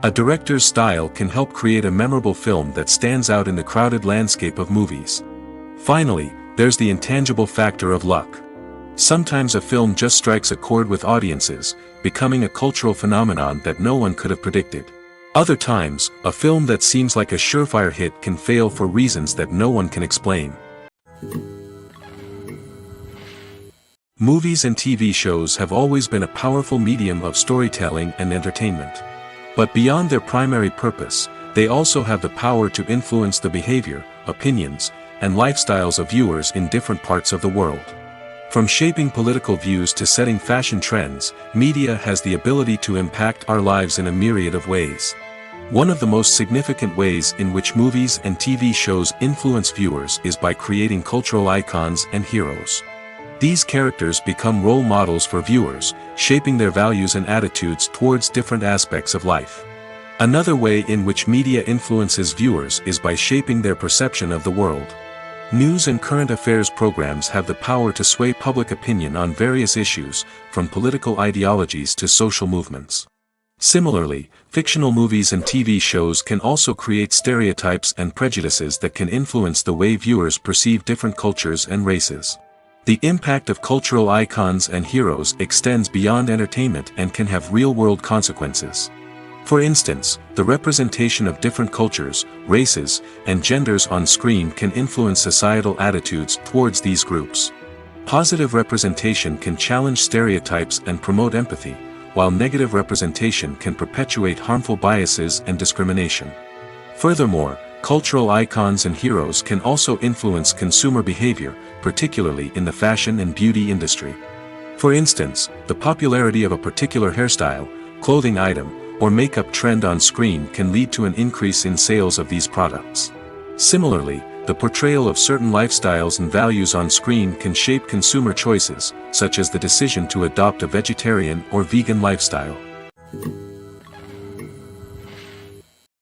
A director's style can help create a memorable film that stands out in the crowded landscape of movies. Finally, there's the intangible factor of luck. Sometimes a film just strikes a chord with audiences, becoming a cultural phenomenon that no one could have predicted. Other times, a film that seems like a surefire hit can fail for reasons that no one can explain. Movies and TV shows have always been a powerful medium of storytelling and entertainment. But beyond their primary purpose, they also have the power to influence the behavior, opinions, and lifestyles of viewers in different parts of the world. From shaping political views to setting fashion trends, media has the ability to impact our lives in a myriad of ways. One of the most significant ways in which movies and TV shows influence viewers is by creating cultural icons and heroes. These characters become role models for viewers, shaping their values and attitudes towards different aspects of life. Another way in which media influences viewers is by shaping their perception of the world. News and current affairs programs have the power to sway public opinion on various issues, from political ideologies to social movements. Similarly, fictional movies and TV shows can also create stereotypes and prejudices that can influence the way viewers perceive different cultures and races. The impact of cultural icons and heroes extends beyond entertainment and can have real-world consequences. For instance, the representation of different cultures, races, and genders on screen can influence societal attitudes towards these groups. Positive representation can challenge stereotypes and promote empathy, while negative representation can perpetuate harmful biases and discrimination. Furthermore, cultural icons and heroes can also influence consumer behavior, particularly in the fashion and beauty industry. For instance, the popularity of a particular hairstyle, clothing item, or makeup trend on screen can lead to an increase in sales of these products. Similarly, the portrayal of certain lifestyles and values on screen can shape consumer choices, such as the decision to adopt a vegetarian or vegan lifestyle.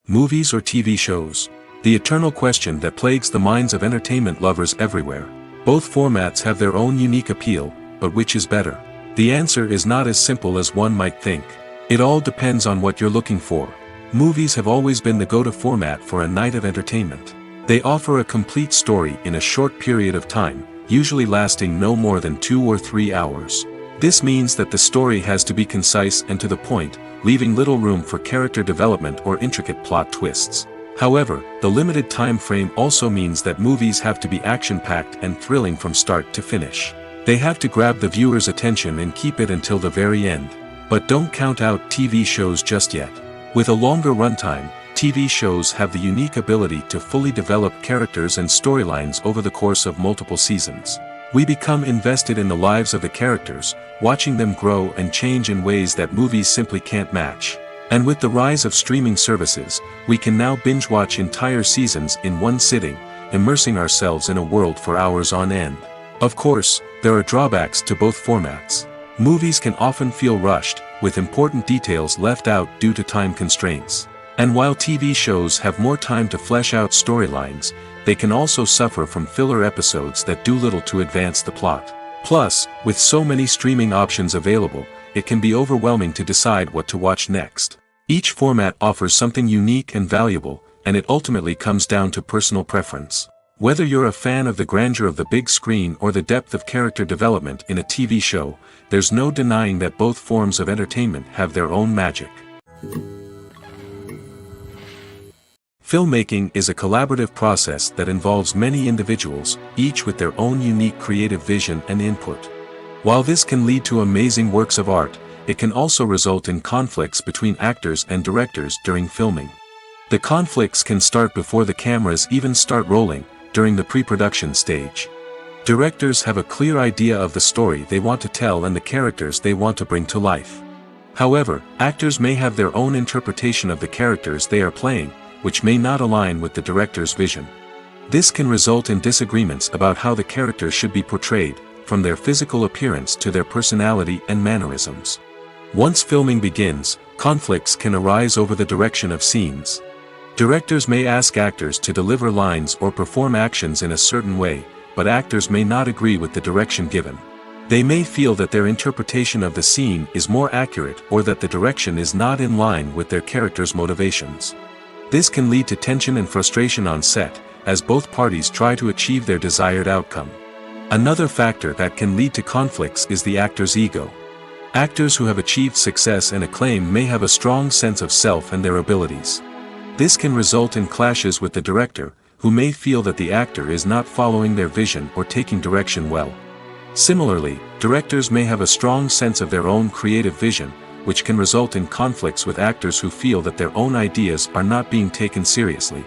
Movies or TV shows? The eternal question that plagues the minds of entertainment lovers everywhere. Both formats have their own unique appeal, but which is better? The answer is not as simple as one might think. It all depends on what you're looking for. Movies have always been the go-to format for a night of entertainment. They offer a complete story in a short period of time, usually lasting no more than 2 or 3 hours. This means that the story has to be concise and to the point, leaving little room for character development or intricate plot twists. However, the limited time frame also means that movies have to be action-packed and thrilling from start to finish. They have to grab the viewer's attention and keep it until the very end. But don't count out TV shows just yet. With a longer runtime, TV shows have the unique ability to fully develop characters and storylines over the course of multiple seasons. We become invested in the lives of the characters, watching them grow and change in ways that movies simply can't match. And with the rise of streaming services, we can now binge-watch entire seasons in one sitting, immersing ourselves in a world for hours on end. Of course, there are drawbacks to both formats. Movies can often feel rushed, with important details left out due to time constraints. And while TV shows have more time to flesh out storylines, they can also suffer from filler episodes that do little to advance the plot. Plus, with so many streaming options available, it can be overwhelming to decide what to watch next. Each format offers something unique and valuable, and it ultimately comes down to personal preference. Whether you're a fan of the grandeur of the big screen or the depth of character development in a TV show, there's no denying that both forms of entertainment have their own magic. Filmmaking is a collaborative process that involves many individuals, each with their own unique creative vision and input. While this can lead to amazing works of art, it can also result in conflicts between actors and directors during filming. The conflicts can start before the cameras even start rolling, during the pre-production stage. Directors have a clear idea of the story they want to tell and the characters they want to bring to life. However, actors may have their own interpretation of the characters they are playing, which may not align with the director's vision. This can result in disagreements about how the characters should be portrayed, from their physical appearance to their personality and mannerisms. Once filming begins, conflicts can arise over the direction of scenes. Directors may ask actors to deliver lines or perform actions in a certain way, but actors may not agree with the direction given. They may feel that their interpretation of the scene is more accurate or that the direction is not in line with their character's motivations. This can lead to tension and frustration on set, as both parties try to achieve their desired outcome. Another factor that can lead to conflicts is the actor's ego. Actors who have achieved success and acclaim may have a strong sense of self and their abilities. This can result in clashes with the director, who may feel that the actor is not following their vision or taking direction well. Similarly, directors may have a strong sense of their own creative vision, which can result in conflicts with actors who feel that their own ideas are not being taken seriously.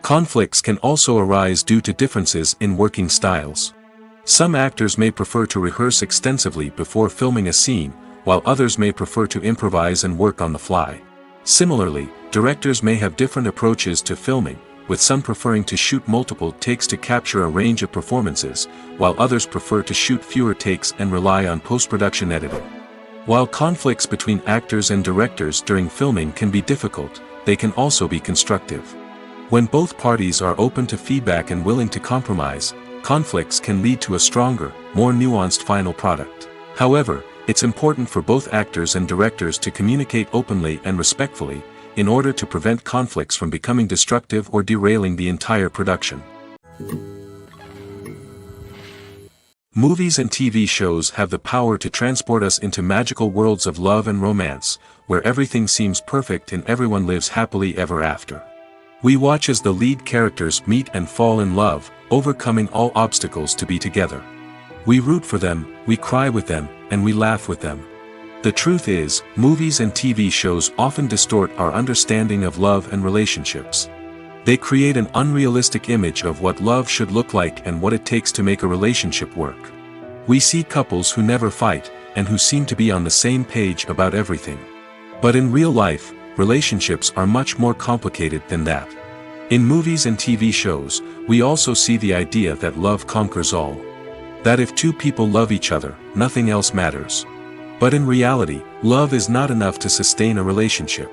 Conflicts can also arise due to differences in working styles. Some actors may prefer to rehearse extensively before filming a scene, while others may prefer to improvise and work on the fly. Similarly, directors may have different approaches to filming, with some preferring to shoot multiple takes to capture a range of performances, while others prefer to shoot fewer takes and rely on post-production editing. While conflicts between actors and directors during filming can be difficult, they can also be constructive. When both parties are open to feedback and willing to compromise, conflicts can lead to a stronger, more nuanced final product. However, it's important for both actors and directors to communicate openly and respectfully, in order to prevent conflicts from becoming destructive or derailing the entire production. Movies and TV shows have the power to transport us into magical worlds of love and romance, where everything seems perfect and everyone lives happily ever after. We watch as the lead characters meet and fall in love, overcoming all obstacles to be together. We root for them, we cry with them, and we laugh with them. The truth is, movies and TV shows often distort our understanding of love and relationships. They create an unrealistic image of what love should look like and what it takes to make a relationship work. We see couples who never fight, and who seem to be on the same page about everything. But in real life, relationships are much more complicated than that. In movies and TV shows, we also see the idea that love conquers all. That if two people love each other, nothing else matters. But in reality, love is not enough to sustain a relationship.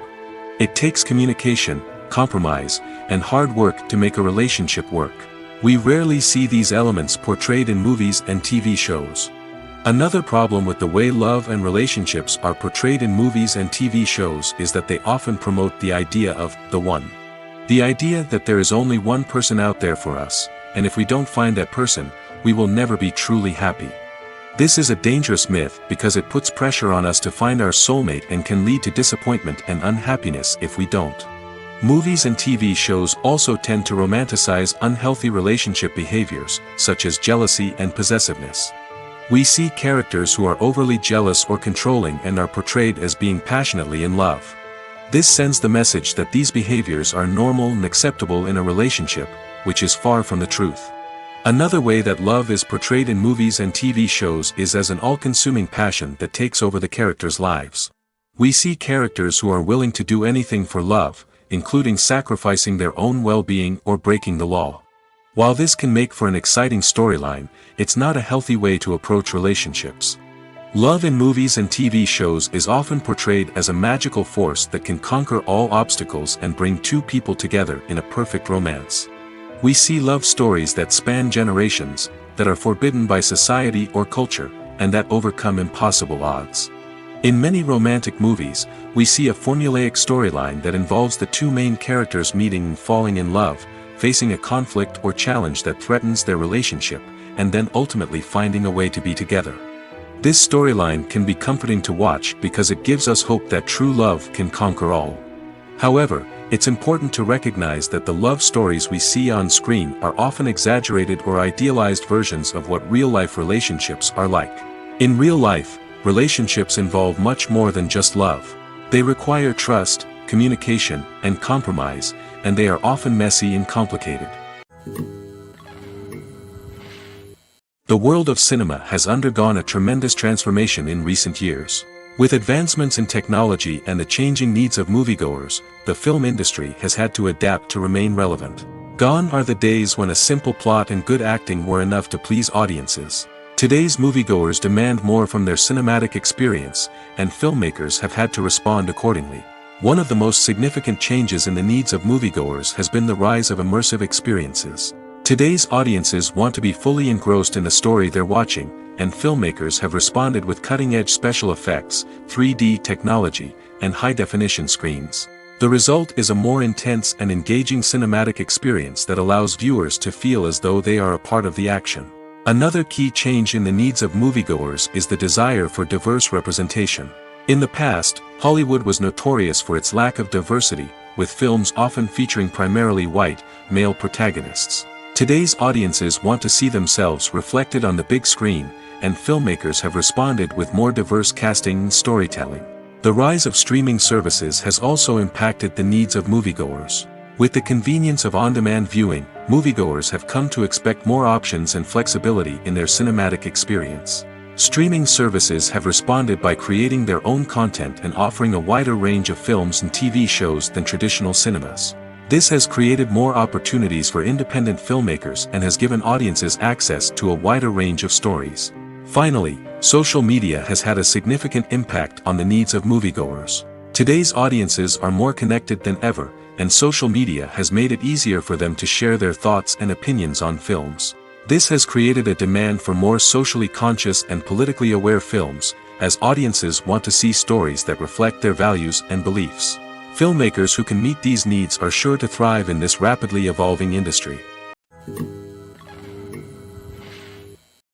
It takes communication, compromise, and hard work to make a relationship work. We rarely see these elements portrayed in movies and TV shows. Another problem with the way love and relationships are portrayed in movies and TV shows is that they often promote the idea of the one. The idea that there is only one person out there for us, and if we don't find that person, we will never be truly happy. This is a dangerous myth because it puts pressure on us to find our soulmate and can lead to disappointment and unhappiness if we don't. Movies and TV shows also tend to romanticize unhealthy relationship behaviors, such as jealousy and possessiveness. We see characters who are overly jealous or controlling and are portrayed as being passionately in love. This sends the message that these behaviors are normal and acceptable in a relationship, which is far from the truth. Another way that love is portrayed in movies and TV shows is as an all-consuming passion that takes over the characters' lives. We see characters who are willing to do anything for love, including sacrificing their own well-being or breaking the law. While this can make for an exciting storyline, it's not a healthy way to approach relationships. Love in movies and TV shows is often portrayed as a magical force that can conquer all obstacles and bring two people together in a perfect romance. We see love stories that span generations, that are forbidden by society or culture, and that overcome impossible odds. In many romantic movies, we see a formulaic storyline that involves the two main characters meeting and falling in love, facing a conflict or challenge that threatens their relationship, and then ultimately finding a way to be together. This storyline can be comforting to watch because it gives us hope that true love can conquer all. However, it's important to recognize that the love stories we see on screen are often exaggerated or idealized versions of what real-life relationships are like. In real life, relationships involve much more than just love. They require trust, communication, and compromise, and they are often messy and complicated. The world of cinema has undergone a tremendous transformation in recent years. With advancements in technology and the changing needs of moviegoers, the film industry has had to adapt to remain relevant. Gone are the days when a simple plot and good acting were enough to please audiences. Today's moviegoers demand more from their cinematic experience, and filmmakers have had to respond accordingly. One of the most significant changes in the needs of moviegoers has been the rise of immersive experiences. Today's audiences want to be fully engrossed in the story they're watching, and filmmakers have responded with cutting-edge special effects, 3D technology, and high-definition screens. The result is a more intense and engaging cinematic experience that allows viewers to feel as though they are a part of the action. Another key change in the needs of moviegoers is the desire for diverse representation. In the past, Hollywood was notorious for its lack of diversity, with films often featuring primarily white, male protagonists. Today's audiences want to see themselves reflected on the big screen, and filmmakers have responded with more diverse casting and storytelling. The rise of streaming services has also impacted the needs of moviegoers. With the convenience of on-demand viewing, moviegoers have come to expect more options and flexibility in their cinematic experience. Streaming services have responded by creating their own content and offering a wider range of films and TV shows than traditional cinemas. This has created more opportunities for independent filmmakers and has given audiences access to a wider range of stories. Finally, social media has had a significant impact on the needs of moviegoers. Today's audiences are more connected than ever, and social media has made it easier for them to share their thoughts and opinions on films. This has created a demand for more socially conscious and politically aware films, as audiences want to see stories that reflect their values and beliefs. Filmmakers who can meet these needs are sure to thrive in this rapidly evolving industry.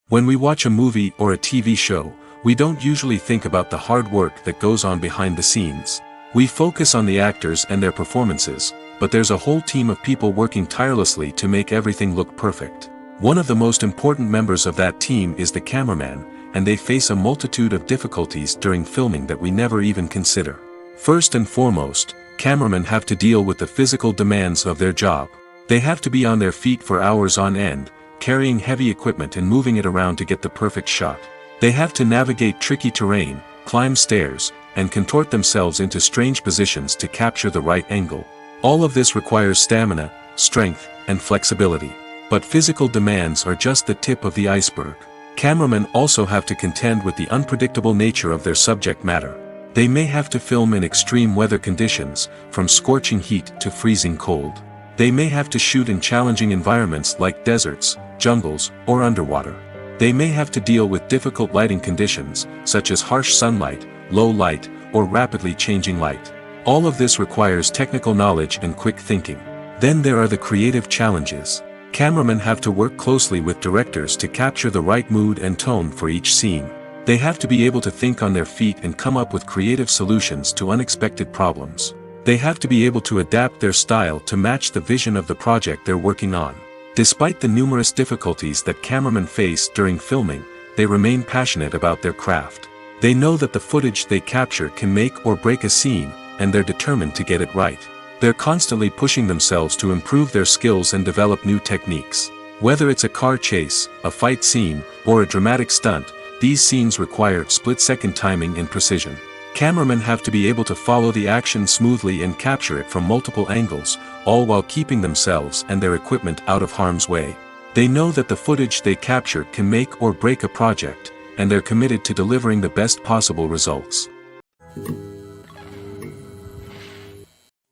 When we watch a movie or a TV show, we don't usually think about the hard work that goes on behind the scenes. We focus on the actors and their performances, but there's a whole team of people working tirelessly to make everything look perfect. One of the most important members of that team is the cameraman, and they face a multitude of difficulties during filming that we never even consider. First and foremost, cameramen have to deal with the physical demands of their job. They have to be on their feet for hours on end, carrying heavy equipment and moving it around to get the perfect shot. They have to navigate tricky terrain, climb stairs, and contort themselves into strange positions to capture the right angle. All of this requires stamina, strength, and flexibility. But physical demands are just the tip of the iceberg. Cameramen also have to contend with the unpredictable nature of their subject matter. They may have to film in extreme weather conditions, from scorching heat to freezing cold. They may have to shoot in challenging environments like deserts, jungles, or underwater. They may have to deal with difficult lighting conditions, such as harsh sunlight, low light, or rapidly changing light. All of this requires technical knowledge and quick thinking. Then there are the creative challenges. Cameramen have to work closely with directors to capture the right mood and tone for each scene. They have to be able to think on their feet and come up with creative solutions to unexpected problems. They have to be able to adapt their style to match the vision of the project they're working on. Despite the numerous difficulties that cameramen face during filming, they remain passionate about their craft. They know that the footage they capture can make or break a scene, and they're determined to get it right. They're constantly pushing themselves to improve their skills and develop new techniques. Whether it's a car chase, a fight scene, or a dramatic stunt, these scenes require split-second timing and precision. Cameramen have to be able to follow the action smoothly and capture it from multiple angles, all while keeping themselves and their equipment out of harm's way. They know that the footage they capture can make or break a project, and they're committed to delivering the best possible results.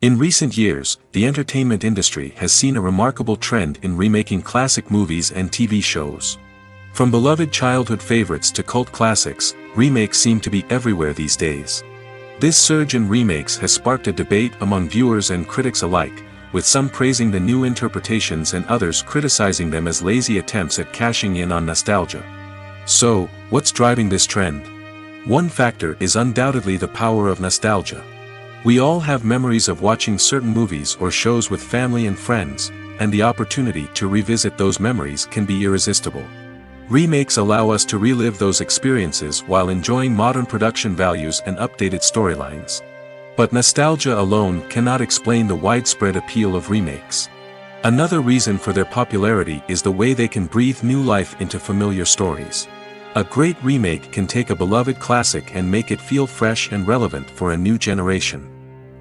In recent years, the entertainment industry has seen a remarkable trend in remaking classic movies and TV shows. From beloved childhood favorites to cult classics, remakes seem to be everywhere these days. This surge in remakes has sparked a debate among viewers and critics alike, with some praising the new interpretations and others criticizing them as lazy attempts at cashing in on nostalgia. So, what's driving this trend? One factor is undoubtedly the power of nostalgia. We all have memories of watching certain movies or shows with family and friends, and the opportunity to revisit those memories can be irresistible. Remakes allow us to relive those experiences while enjoying modern production values and updated storylines. But nostalgia alone cannot explain the widespread appeal of remakes. Another reason for their popularity is the way they can breathe new life into familiar stories. A great remake can take a beloved classic and make it feel fresh and relevant for a new generation.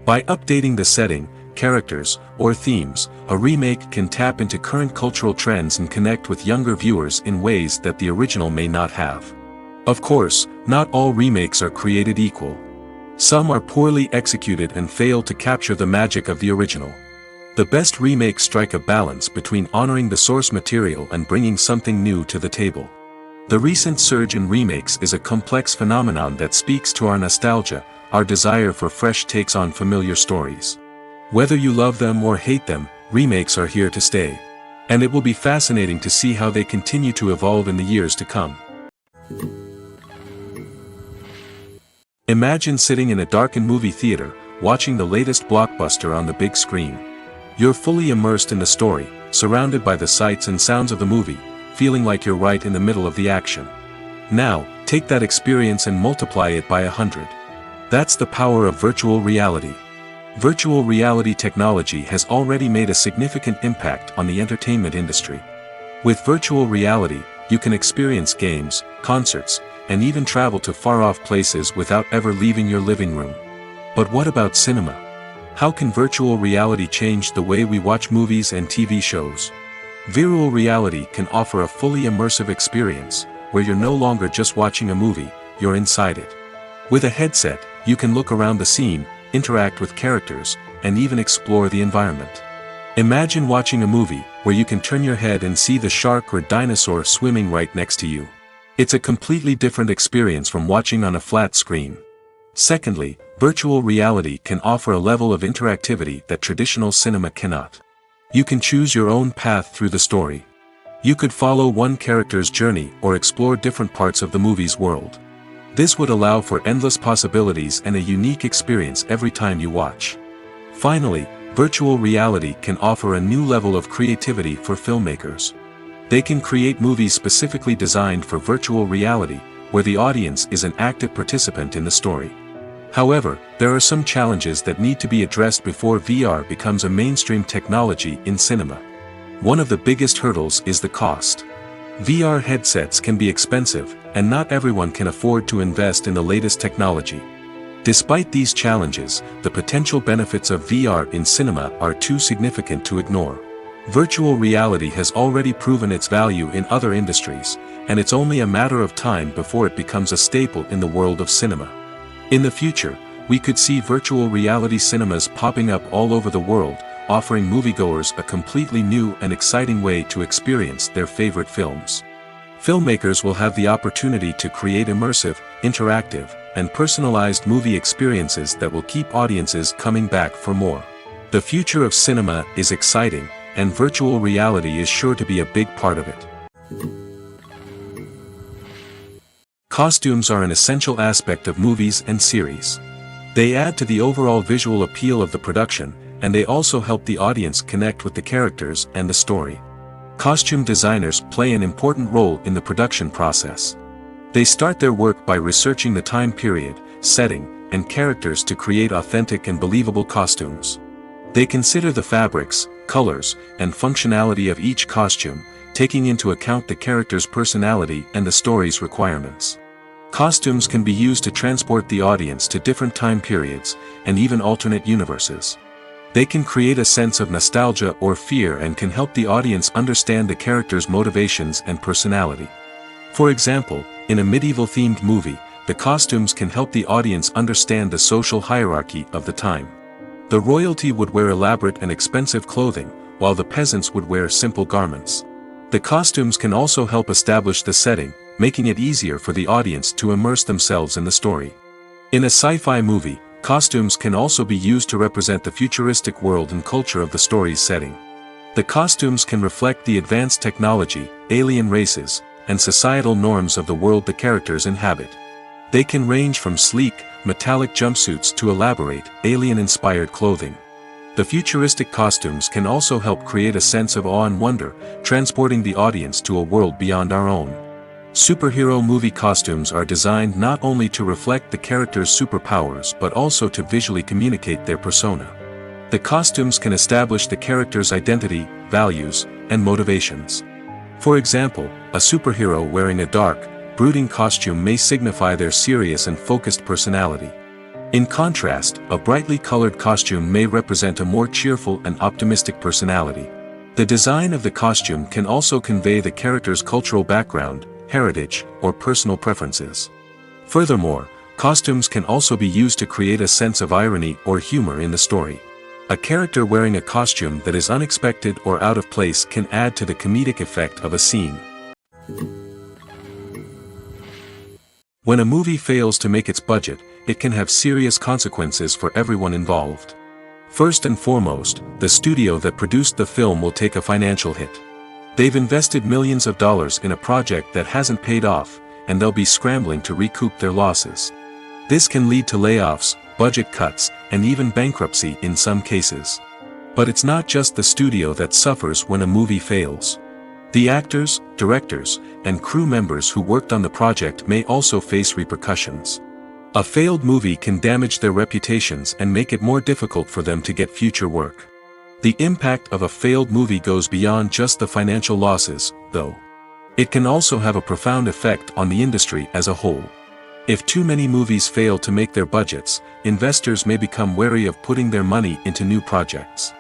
By updating the setting, characters, or themes, a remake can tap into current cultural trends and connect with younger viewers in ways that the original may not have. Of course, not all remakes are created equal. Some are poorly executed and fail to capture the magic of the original. The best remakes strike a balance between honoring the source material and bringing something new to the table. The recent surge in remakes is a complex phenomenon that speaks to our nostalgia, our desire for fresh takes on familiar stories. Whether you love them or hate them, remakes are here to stay. And it will be fascinating to see how they continue to evolve in the years to come. Imagine sitting in a darkened movie theater, watching the latest blockbuster on the big screen. You're fully immersed in the story, surrounded by the sights and sounds of the movie, feeling like you're right in the middle of the action. Now, take that experience and multiply it by 100. That's the power of virtual reality. Virtual reality technology has already made a significant impact on the entertainment industry. With virtual reality, you can experience games, concerts, and even travel to far-off places without ever leaving your living room. But what about cinema? How can virtual reality change the way we watch movies and TV shows? Virtual reality can offer a fully immersive experience, where you're no longer just watching a movie, you're inside it. With a headset, you can look around the scene, interact with characters, and even explore the environment. Imagine watching a movie, where you can turn your head and see the shark or dinosaur swimming right next to you. It's a completely different experience from watching on a flat screen. Secondly, virtual reality can offer a level of interactivity that traditional cinema cannot. You can choose your own path through the story. You could follow one character's journey or explore different parts of the movie's world. This would allow for endless possibilities and a unique experience every time you watch. Finally, virtual reality can offer a new level of creativity for filmmakers. They can create movies specifically designed for virtual reality, where the audience is an active participant in the story. However, there are some challenges that need to be addressed before VR becomes a mainstream technology in cinema. One of the biggest hurdles is the cost. VR headsets can be expensive, and not everyone can afford to invest in the latest technology. Despite these challenges, the potential benefits of VR in cinema are too significant to ignore. Virtual reality has already proven its value in other industries, and it's only a matter of time before it becomes a staple in the world of cinema. In the future, we could see virtual reality cinemas popping up all over the world, offering moviegoers a completely new and exciting way to experience their favorite films. Filmmakers will have the opportunity to create immersive, interactive, and personalized movie experiences that will keep audiences coming back for more. The future of cinema is exciting, and virtual reality is sure to be a big part of it. Costumes are an essential aspect of movies and series. They add to the overall visual appeal of the production, and they also help the audience connect with the characters and the story. Costume designers play an important role in the production process. They start their work by researching the time period, setting, and characters to create authentic and believable costumes. They consider the fabrics, colors, and functionality of each costume, taking into account the character's personality and the story's requirements. Costumes can be used to transport the audience to different time periods, and even alternate universes. They can create a sense of nostalgia or fear and can help the audience understand the character's motivations and personality. For example, in a medieval-themed movie, the costumes can help the audience understand the social hierarchy of the time. The royalty would wear elaborate and expensive clothing, while the peasants would wear simple garments. The costumes can also help establish the setting, making it easier for the audience to immerse themselves in the story. In a sci-fi movie, costumes can also be used to represent the futuristic world and culture of the story's setting. The costumes can reflect the advanced technology, alien races, and societal norms of the world the characters inhabit. They can range from sleek, metallic jumpsuits to elaborate, alien-inspired clothing. The futuristic costumes can also help create a sense of awe and wonder, transporting the audience to a world beyond our own. Superhero movie costumes are designed not only to reflect the character's superpowers but also to visually communicate their persona. The costumes can establish the character's identity, values, and motivations. For example, a superhero wearing a dark, brooding costume may signify their serious and focused personality. In contrast, a brightly colored costume may represent a more cheerful and optimistic personality. The design of the costume can also convey the character's cultural background, heritage, or personal preferences. Furthermore, costumes can also be used to create a sense of irony or humor in the story. A character wearing a costume that is unexpected or out of place can add to the comedic effect of a scene. When a movie fails to make its budget, it can have serious consequences for everyone involved. First and foremost, the studio that produced the film will take a financial hit. They've invested millions of dollars in a project that hasn't paid off, and they'll be scrambling to recoup their losses. This can lead to layoffs, budget cuts, and even bankruptcy in some cases. But it's not just the studio that suffers when a movie fails. The actors, directors, and crew members who worked on the project may also face repercussions. A failed movie can damage their reputations and make it more difficult for them to get future work. The impact of a failed movie goes beyond just the financial losses, though. It can also have a profound effect on the industry as a whole. If too many movies fail to make their budgets, investors may become wary of putting their money into new projects.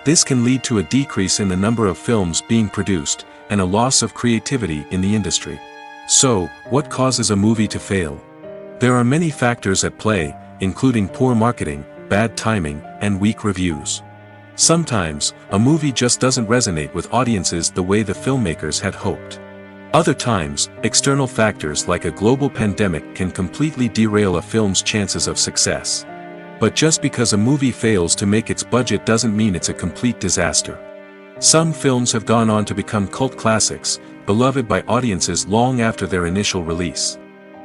This can lead to a decrease in the number of films being produced, and a loss of creativity in the industry. So, what causes a movie to fail? There are many factors at play, including poor marketing, bad timing, and weak reviews. Sometimes, a movie just doesn't resonate with audiences the way the filmmakers had hoped. Other times, external factors like a global pandemic can completely derail a film's chances of success. But just because a movie fails to make its budget doesn't mean it's a complete disaster. Some films have gone on to become cult classics, beloved by audiences long after their initial release.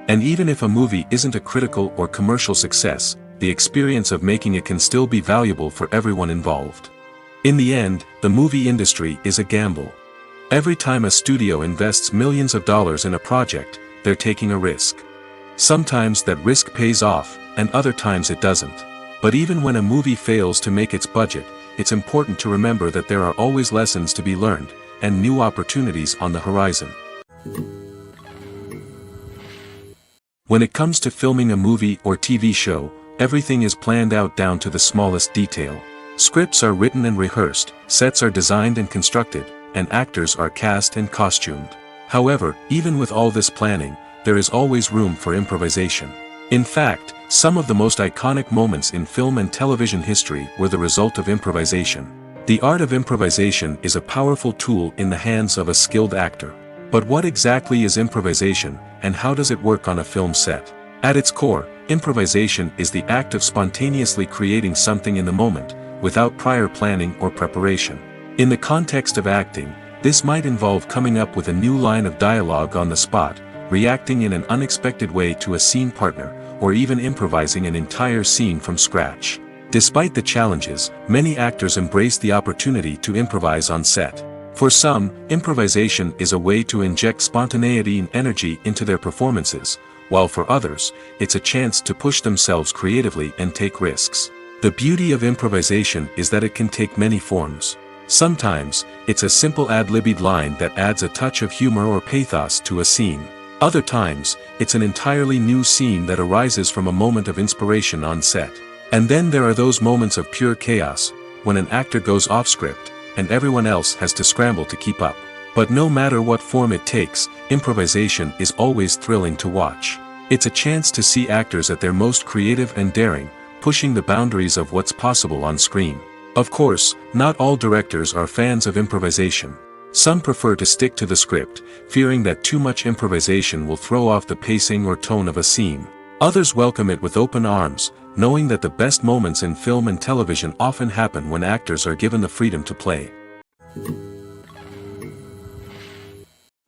And even if a movie isn't a critical or commercial success, the experience of making it can still be valuable for everyone involved. In the end, the movie industry is a gamble. Every time a studio invests millions of dollars in a project, they're taking a risk. Sometimes that risk pays off, and other times it doesn't. But even when a movie fails to make its budget, it's important to remember that there are always lessons to be learned, and new opportunities on the horizon. When it comes to filming a movie or TV show, everything is planned out down to the smallest detail. Scripts are written and rehearsed, sets are designed and constructed, and actors are cast and costumed. However, even with all this planning, there is always room for improvisation. In fact, some of the most iconic moments in film and television history were the result of improvisation. The art of improvisation is a powerful tool in the hands of a skilled actor. But what exactly is improvisation, and how does it work on a film set? At its core, improvisation is the act of spontaneously creating something in the moment, without prior planning or preparation. In the context of acting, this might involve coming up with a new line of dialogue on the spot, reacting in an unexpected way to a scene partner, or even improvising an entire scene from scratch. Despite the challenges, many actors embrace the opportunity to improvise on set. For some, improvisation is a way to inject spontaneity and energy into their performances, while for others, it's a chance to push themselves creatively and take risks. The beauty of improvisation is that it can take many forms. Sometimes, it's a simple ad-libbed line that adds a touch of humor or pathos to a scene. Other times, it's an entirely new scene that arises from a moment of inspiration on set. And then there are those moments of pure chaos, when an actor goes off script, and everyone else has to scramble to keep up. But no matter what form it takes, improvisation is always thrilling to watch. It's a chance to see actors at their most creative and daring, pushing the boundaries of what's possible on screen. Of course, not all directors are fans of improvisation. Some prefer to stick to the script, fearing that too much improvisation will throw off the pacing or tone of a scene. Others welcome it with open arms, knowing that the best moments in film and television often happen when actors are given the freedom to play.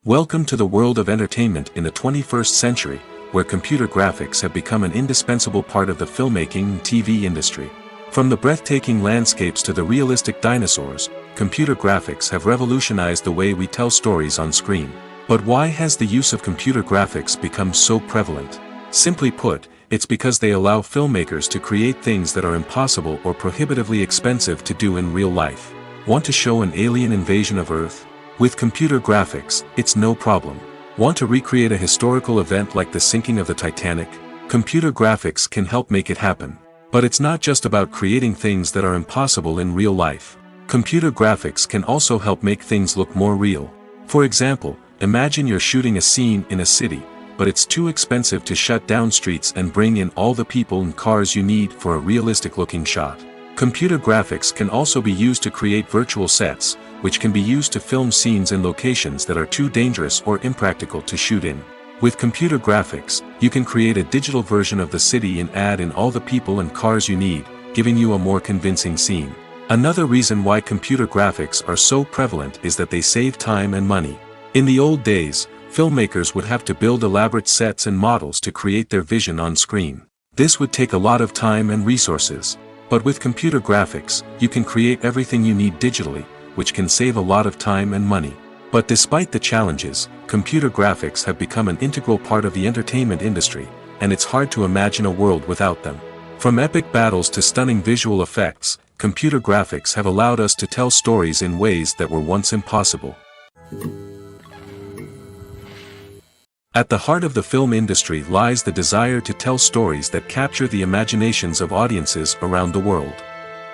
Welcome to the world of entertainment in the 21st century, where computer graphics have become an indispensable part of the filmmaking and TV industry. From the breathtaking landscapes to the realistic dinosaurs, computer graphics have revolutionized the way we tell stories on screen. But why has the use of computer graphics become so prevalent? Simply put, it's because they allow filmmakers to create things that are impossible or prohibitively expensive to do in real life. Want to show an alien invasion of Earth? With computer graphics, it's no problem. Want to recreate a historical event like the sinking of the Titanic? Computer graphics can help make it happen. But it's not just about creating things that are impossible in real life. Computer graphics can also help make things look more real. For example, imagine you're shooting a scene in a city, but it's too expensive to shut down streets and bring in all the people and cars you need for a realistic-looking shot. Computer graphics can also be used to create virtual sets, which can be used to film scenes in locations that are too dangerous or impractical to shoot in. With computer graphics, you can create a digital version of the city and add in all the people and cars you need, giving you a more convincing scene. Another reason why computer graphics are so prevalent is that they save time and money. In the old days, filmmakers would have to build elaborate sets and models to create their vision on screen. This would take a lot of time and resources. But with computer graphics, you can create everything you need digitally, which can save a lot of time and money. But despite the challenges, computer graphics have become an integral part of the entertainment industry, and it's hard to imagine a world without them. From epic battles to stunning visual effects, computer graphics have allowed us to tell stories in ways that were once impossible. At the heart of the film industry lies the desire to tell stories that capture the imaginations of audiences around the world.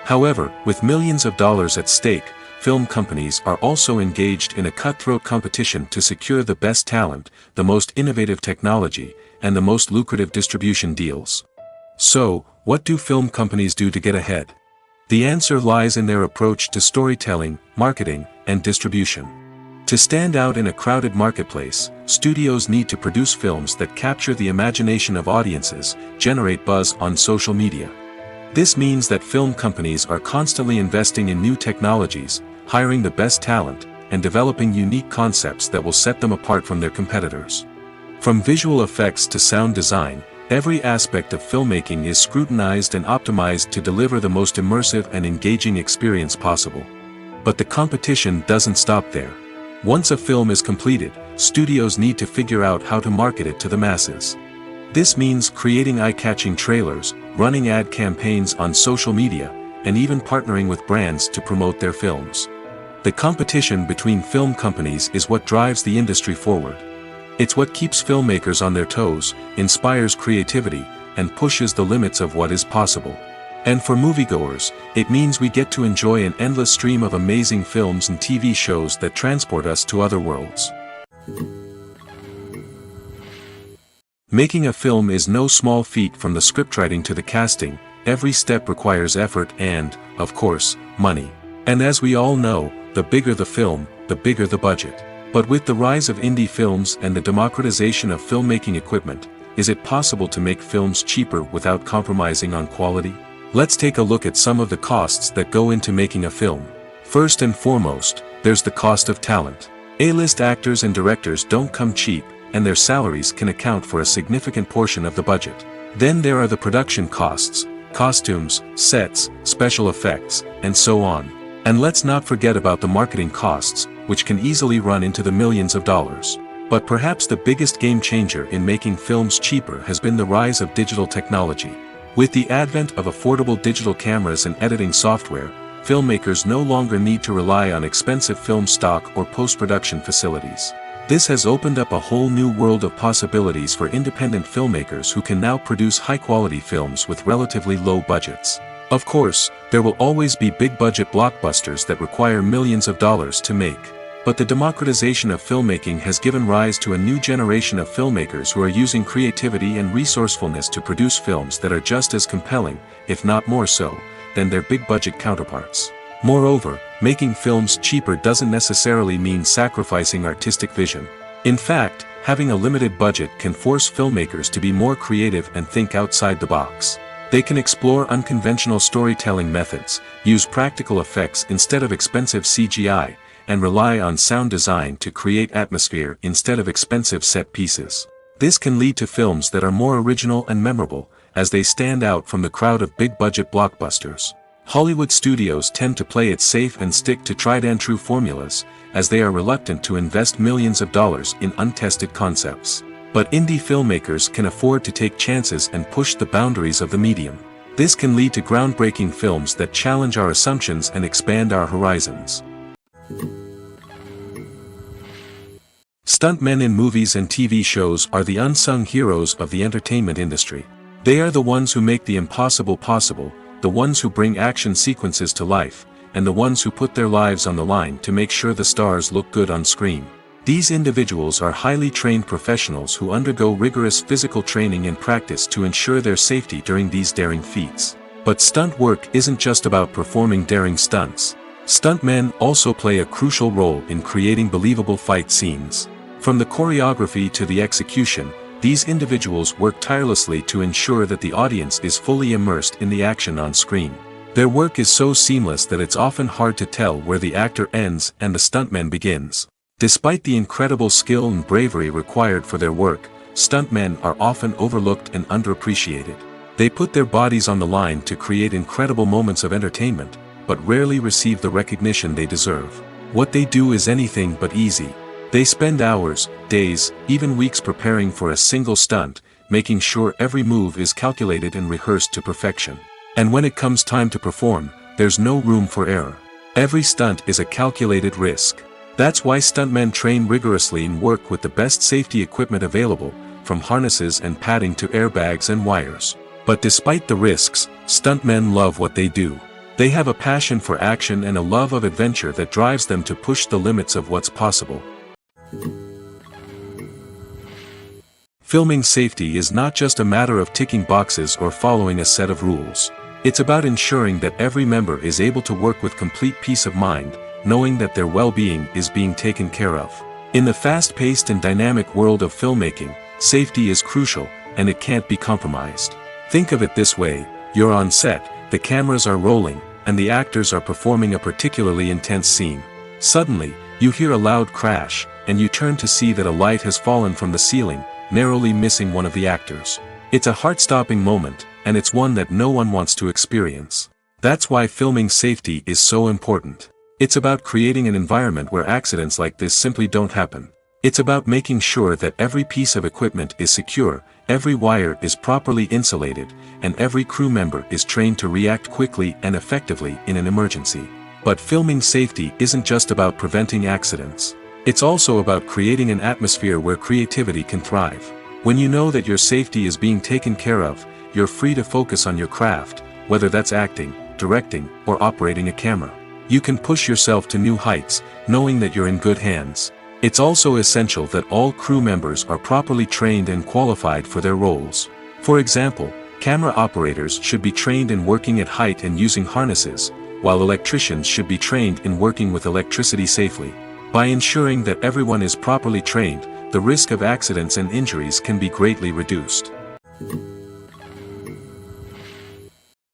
However, with millions of dollars at stake, film companies are also engaged in a cutthroat competition to secure the best talent, the most innovative technology, and the most lucrative distribution deals. So, what do film companies do to get ahead? The answer lies in their approach to storytelling, marketing, and distribution. To stand out in a crowded marketplace, studios need to produce films that capture the imagination of audiences, generate buzz on social media. This means that film companies are constantly investing in new technologies, hiring the best talent, and developing unique concepts that will set them apart from their competitors. From visual effects to sound design, every aspect of filmmaking is scrutinized and optimized to deliver the most immersive and engaging experience possible. But the competition doesn't stop there. Once a film is completed, studios need to figure out how to market it to the masses. This means creating eye-catching trailers, running ad campaigns on social media, and even partnering with brands to promote their films. The competition between film companies is what drives the industry forward. It's what keeps filmmakers on their toes, inspires creativity, and pushes the limits of what is possible. And for moviegoers, it means we get to enjoy an endless stream of amazing films and TV shows that transport us to other worlds. Making a film is no small feat. From the scriptwriting to the casting, every step requires effort and, of course, money. And as we all know, the bigger the film, the bigger the budget. But with the rise of indie films and the democratization of filmmaking equipment, is it possible to make films cheaper without compromising on quality? Let's take a look at some of the costs that go into making a film. First and foremost, there's the cost of talent. A-list actors and directors don't come cheap, and their salaries can account for a significant portion of the budget. Then there are the production costs, costumes, sets, special effects, and so on. And let's not forget about the marketing costs, which can easily run into the millions of dollars. But perhaps the biggest game changer in making films cheaper has been the rise of digital technology. With the advent of affordable digital cameras and editing software, filmmakers no longer need to rely on expensive film stock or post-production facilities. This has opened up a whole new world of possibilities for independent filmmakers who can now produce high-quality films with relatively low budgets. Of course, there will always be big-budget blockbusters that require millions of dollars to make. But the democratization of filmmaking has given rise to a new generation of filmmakers who are using creativity and resourcefulness to produce films that are just as compelling, if not more so, than their big-budget counterparts. Moreover, making films cheaper doesn't necessarily mean sacrificing artistic vision. In fact, having a limited budget can force filmmakers to be more creative and think outside the box. They can explore unconventional storytelling methods, use practical effects instead of expensive CGI, and rely on sound design to create atmosphere instead of expensive set pieces. This can lead to films that are more original and memorable, as they stand out from the crowd of big-budget blockbusters. Hollywood studios tend to play it safe and stick to tried-and-true formulas, as they are reluctant to invest millions of dollars in untested concepts. But indie filmmakers can afford to take chances and push the boundaries of the medium. This can lead to groundbreaking films that challenge our assumptions and expand our horizons. Stuntmen in movies and TV shows are the unsung heroes of the entertainment industry. They are the ones who make the impossible possible, the ones who bring action sequences to life, and the ones who put their lives on the line to make sure the stars look good on screen. These individuals are highly trained professionals who undergo rigorous physical training and practice to ensure their safety during these daring feats. But stunt work isn't just about performing daring stunts. Stuntmen also play a crucial role in creating believable fight scenes. From the choreography to the execution, these individuals work tirelessly to ensure that the audience is fully immersed in the action on screen. Their work is so seamless that it's often hard to tell where the actor ends and the stuntman begins. Despite the incredible skill and bravery required for their work, stuntmen are often overlooked and underappreciated. They put their bodies on the line to create incredible moments of entertainment, but rarely receive the recognition they deserve. What they do is anything but easy. They spend hours, days, even weeks preparing for a single stunt, making sure every move is calculated and rehearsed to perfection. And when it comes time to perform, there's no room for error. Every stunt is a calculated risk. That's why stuntmen train rigorously and work with the best safety equipment available, from harnesses and padding to airbags and wires. But despite the risks, stuntmen love what they do. They have a passion for action and a love of adventure that drives them to push the limits of what's possible. Filming safety is not just a matter of ticking boxes or following a set of rules. It's about ensuring that every member is able to work with complete peace of mind, knowing that their well-being is being taken care of. In the fast-paced and dynamic world of filmmaking, safety is crucial, and it can't be compromised. Think of it this way: you're on set, the cameras are rolling, and the actors are performing a particularly intense scene. Suddenly, you hear a loud crash, and you turn to see that a light has fallen from the ceiling, narrowly missing one of the actors. It's a heart-stopping moment, and it's one that no one wants to experience. That's why filming safety is so important. It's about creating an environment where accidents like this simply don't happen. It's about making sure that every piece of equipment is secure, every wire is properly insulated, and every crew member is trained to react quickly and effectively in an emergency. But filming safety isn't just about preventing accidents. It's also about creating an atmosphere where creativity can thrive. When you know that your safety is being taken care of, you're free to focus on your craft, whether that's acting, directing, or operating a camera. You can push yourself to new heights, knowing that you're in good hands. It's also essential that all crew members are properly trained and qualified for their roles. For example, camera operators should be trained in working at height and using harnesses, while electricians should be trained in working with electricity safely. By ensuring that everyone is properly trained, the risk of accidents and injuries can be greatly reduced.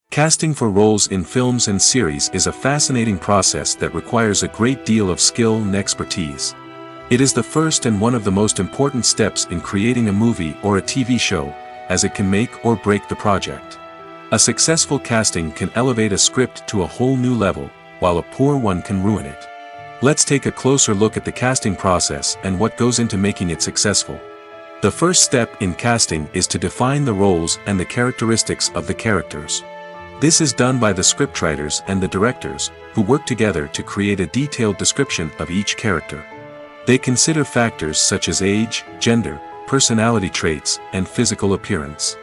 Casting for roles in films and series is a fascinating process that requires a great deal of skill and expertise. It is the first and one of the most important steps in creating a movie or a TV show, as it can make or break the project. A successful casting can elevate a script to a whole new level, while a poor one can ruin it. Let's take a closer look at the casting process and what goes into making it successful. The first step in casting is to define the roles and the characteristics of the characters. This is done by the scriptwriters and the directors, who work together to create a detailed description of each character. They consider factors such as age, gender, personality traits, and physical appearance.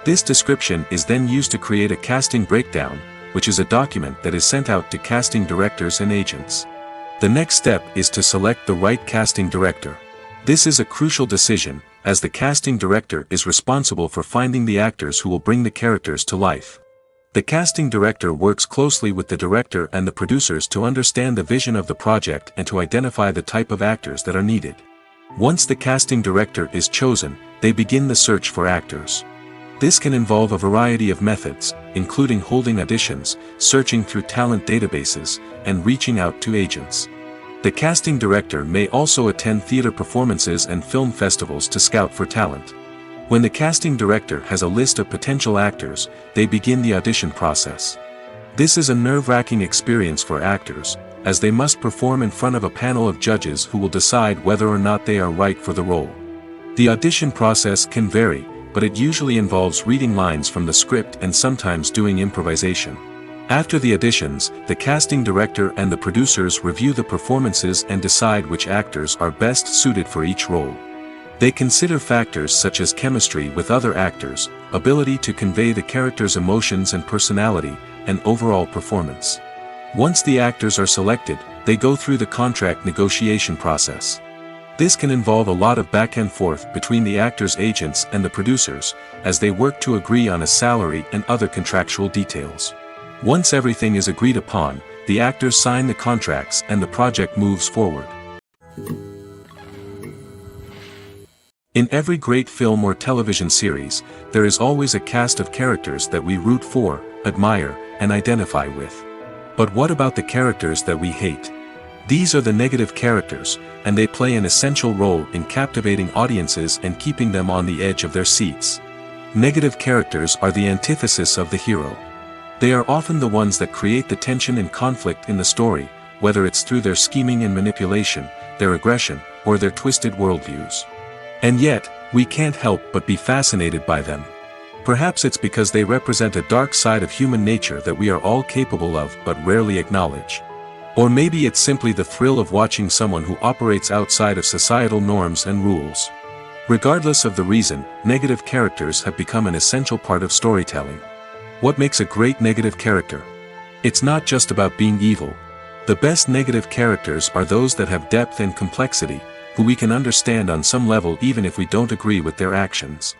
This description is then used to create a casting breakdown, which is a document that is sent out to casting directors and agents. The next step is to select the right casting director. This is a crucial decision, as the casting director is responsible for finding the actors who will bring the characters to life. The casting director works closely with the director and the producers to understand the vision of the project and to identify the type of actors that are needed. Once the casting director is chosen, they begin the search for actors. This can involve a variety of methods, including holding auditions, searching through talent databases, and reaching out to agents. The casting director may also attend theater performances and film festivals to scout for talent. When the casting director has a list of potential actors, they begin the audition process. This is a nerve-wracking experience for actors, as they must perform in front of a panel of judges who will decide whether or not they are right for the role. The audition process can vary, but it usually involves reading lines from the script and sometimes doing improvisation. After the auditions, the casting director and the producers review the performances and decide which actors are best suited for each role. They consider factors such as chemistry with other actors, ability to convey the character's emotions and personality, and overall performance. Once the actors are selected, they go through the contract negotiation process. This can involve a lot of back and forth between the actors' agents and the producers, as they work to agree on a salary and other contractual details. Once everything is agreed upon, the actors sign the contracts and the project moves forward. In every great film or television series, there is always a cast of characters that we root for, admire, and identify with. But what about the characters that we hate? These are the negative characters, and they play an essential role in captivating audiences and keeping them on the edge of their seats. Negative characters are the antithesis of the hero. They are often the ones that create the tension and conflict in the story, whether it's through their scheming and manipulation, their aggression, or their twisted worldviews. And yet, we can't help but be fascinated by them. Perhaps it's because they represent a dark side of human nature that we are all capable of but rarely acknowledge. Or maybe it's simply the thrill of watching someone who operates outside of societal norms and rules. Regardless of the reason, negative characters have become an essential part of storytelling. What makes a great negative character? It's not just about being evil. The best negative characters are those that have depth and complexity, who we can understand on some level even if we don't agree with their actions.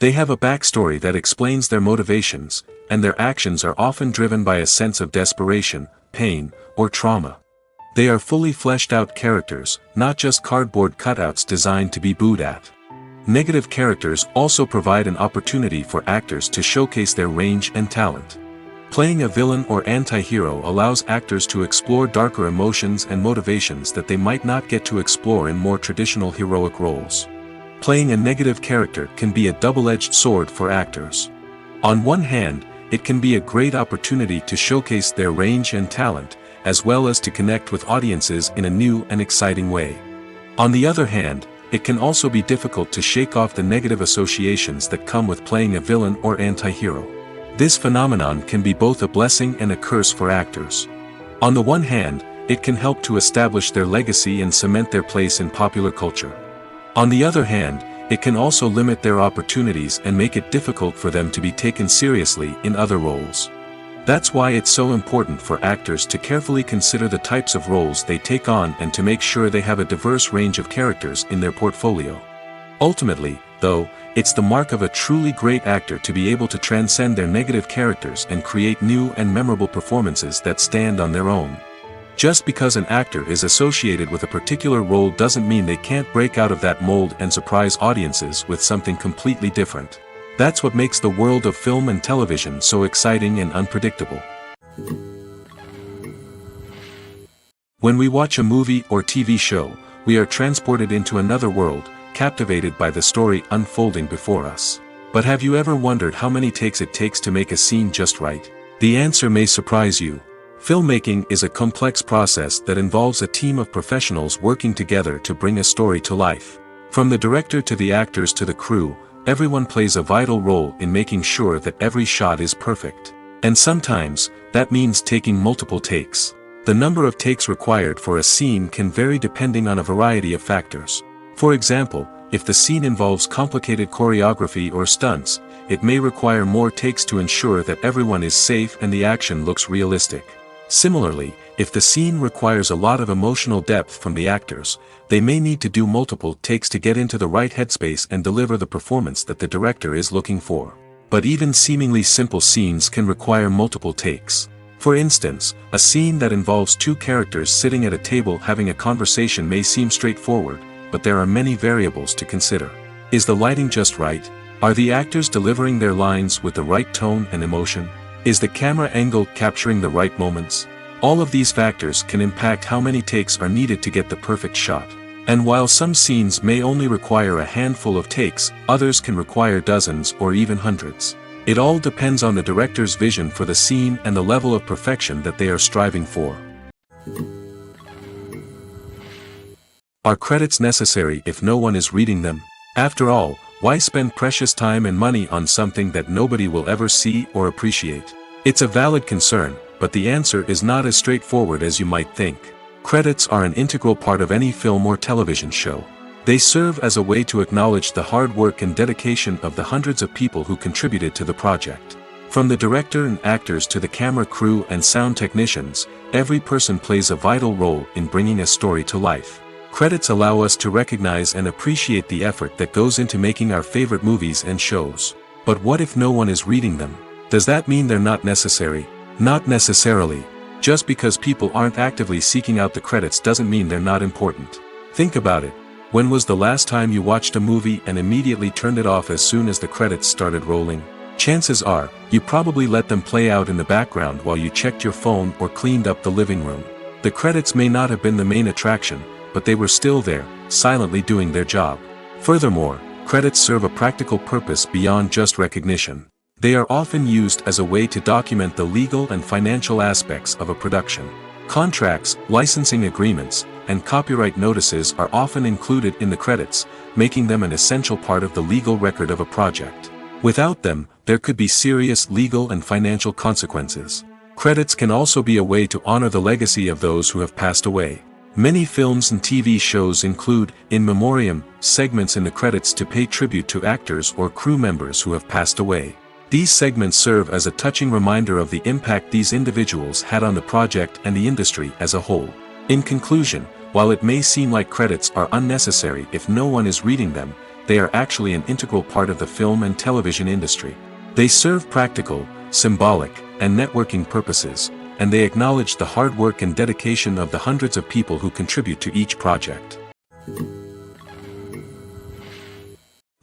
They have a backstory that explains their motivations, and their actions are often driven by a sense of desperation, pain, or trauma. They are fully fleshed out characters, not just cardboard cutouts designed to be booed at. Negative characters also provide an opportunity for actors to showcase their range and talent. Playing a villain or anti-hero allows actors to explore darker emotions and motivations that they might not get to explore in more traditional heroic roles. Playing a negative character can be a double-edged sword for actors. On one hand, it can be a great opportunity to showcase their range and talent, as well as to connect with audiences in a new and exciting way. On the other hand, it can also be difficult to shake off the negative associations that come with playing a villain or anti-hero. This phenomenon can be both a blessing and a curse for actors. On the one hand, it can help to establish their legacy and cement their place in popular culture. On the other hand, it can also limit their opportunities and make it difficult for them to be taken seriously in other roles. That's why it's so important for actors to carefully consider the types of roles they take on and to make sure they have a diverse range of characters in their portfolio. Ultimately, though, it's the mark of a truly great actor to be able to transcend their negative characters and create new and memorable performances that stand on their own. Just because an actor is associated with a particular role doesn't mean they can't break out of that mold and surprise audiences with something completely different. That's what makes the world of film and television so exciting and unpredictable. When we watch a movie or TV show, we are transported into another world, captivated by the story unfolding before us. But have you ever wondered how many takes it takes to make a scene just right? The answer may surprise you. Filmmaking is a complex process that involves a team of professionals working together to bring a story to life. From the director to the actors to the crew, everyone plays a vital role in making sure that every shot is perfect. And sometimes, that means taking multiple takes. The number of takes required for a scene can vary depending on a variety of factors. For example, if the scene involves complicated choreography or stunts, it may require more takes to ensure that everyone is safe and the action looks realistic. Similarly, if the scene requires a lot of emotional depth from the actors, they may need to do multiple takes to get into the right headspace and deliver the performance that the director is looking for. But even seemingly simple scenes can require multiple takes. For instance, a scene that involves two characters sitting at a table having a conversation may seem straightforward, but there are many variables to consider. Is the lighting just right? Are the actors delivering their lines with the right tone and emotion? Is the camera angle capturing the right moments? All of these factors can impact how many takes are needed to get the perfect shot. And while some scenes may only require a handful of takes, others can require dozens or even hundreds. It all depends on the director's vision for the scene and the level of perfection that they are striving for. Are credits necessary if no one is reading them? After all, why spend precious time and money on something that nobody will ever see or appreciate? It's a valid concern, but the answer is not as straightforward as you might think. Credits are an integral part of any film or television show. They serve as a way to acknowledge the hard work and dedication of the hundreds of people who contributed to the project. From the director and actors to the camera crew and sound technicians, every person plays a vital role in bringing a story to life. Credits allow us to recognize and appreciate the effort that goes into making our favorite movies and shows. But what if no one is reading them? Does that mean they're not necessary? Not necessarily. Just because people aren't actively seeking out the credits doesn't mean they're not important. Think about it. When was the last time you watched a movie and immediately turned it off as soon as the credits started rolling? Chances are, you probably let them play out in the background while you checked your phone or cleaned up the living room. The credits may not have been the main attraction, but they were still there, silently doing their job. Furthermore, credits serve a practical purpose beyond just recognition. They are often used as a way to document the legal and financial aspects of a production. Contracts, licensing agreements, and copyright notices are often included in the credits, making them an essential part of the legal record of a project. Without them, there could be serious legal and financial consequences. Credits can also be a way to honor the legacy of those who have passed away. Many films and TV shows include, in memoriam, segments in the credits to pay tribute to actors or crew members who have passed away. These segments serve as a touching reminder of the impact these individuals had on the project and the industry as a whole. In conclusion, while it may seem like credits are unnecessary if no one is reading them, they are actually an integral part of the film and television industry. They serve practical, symbolic, and networking purposes, and they acknowledge the hard work and dedication of the hundreds of people who contribute to each project.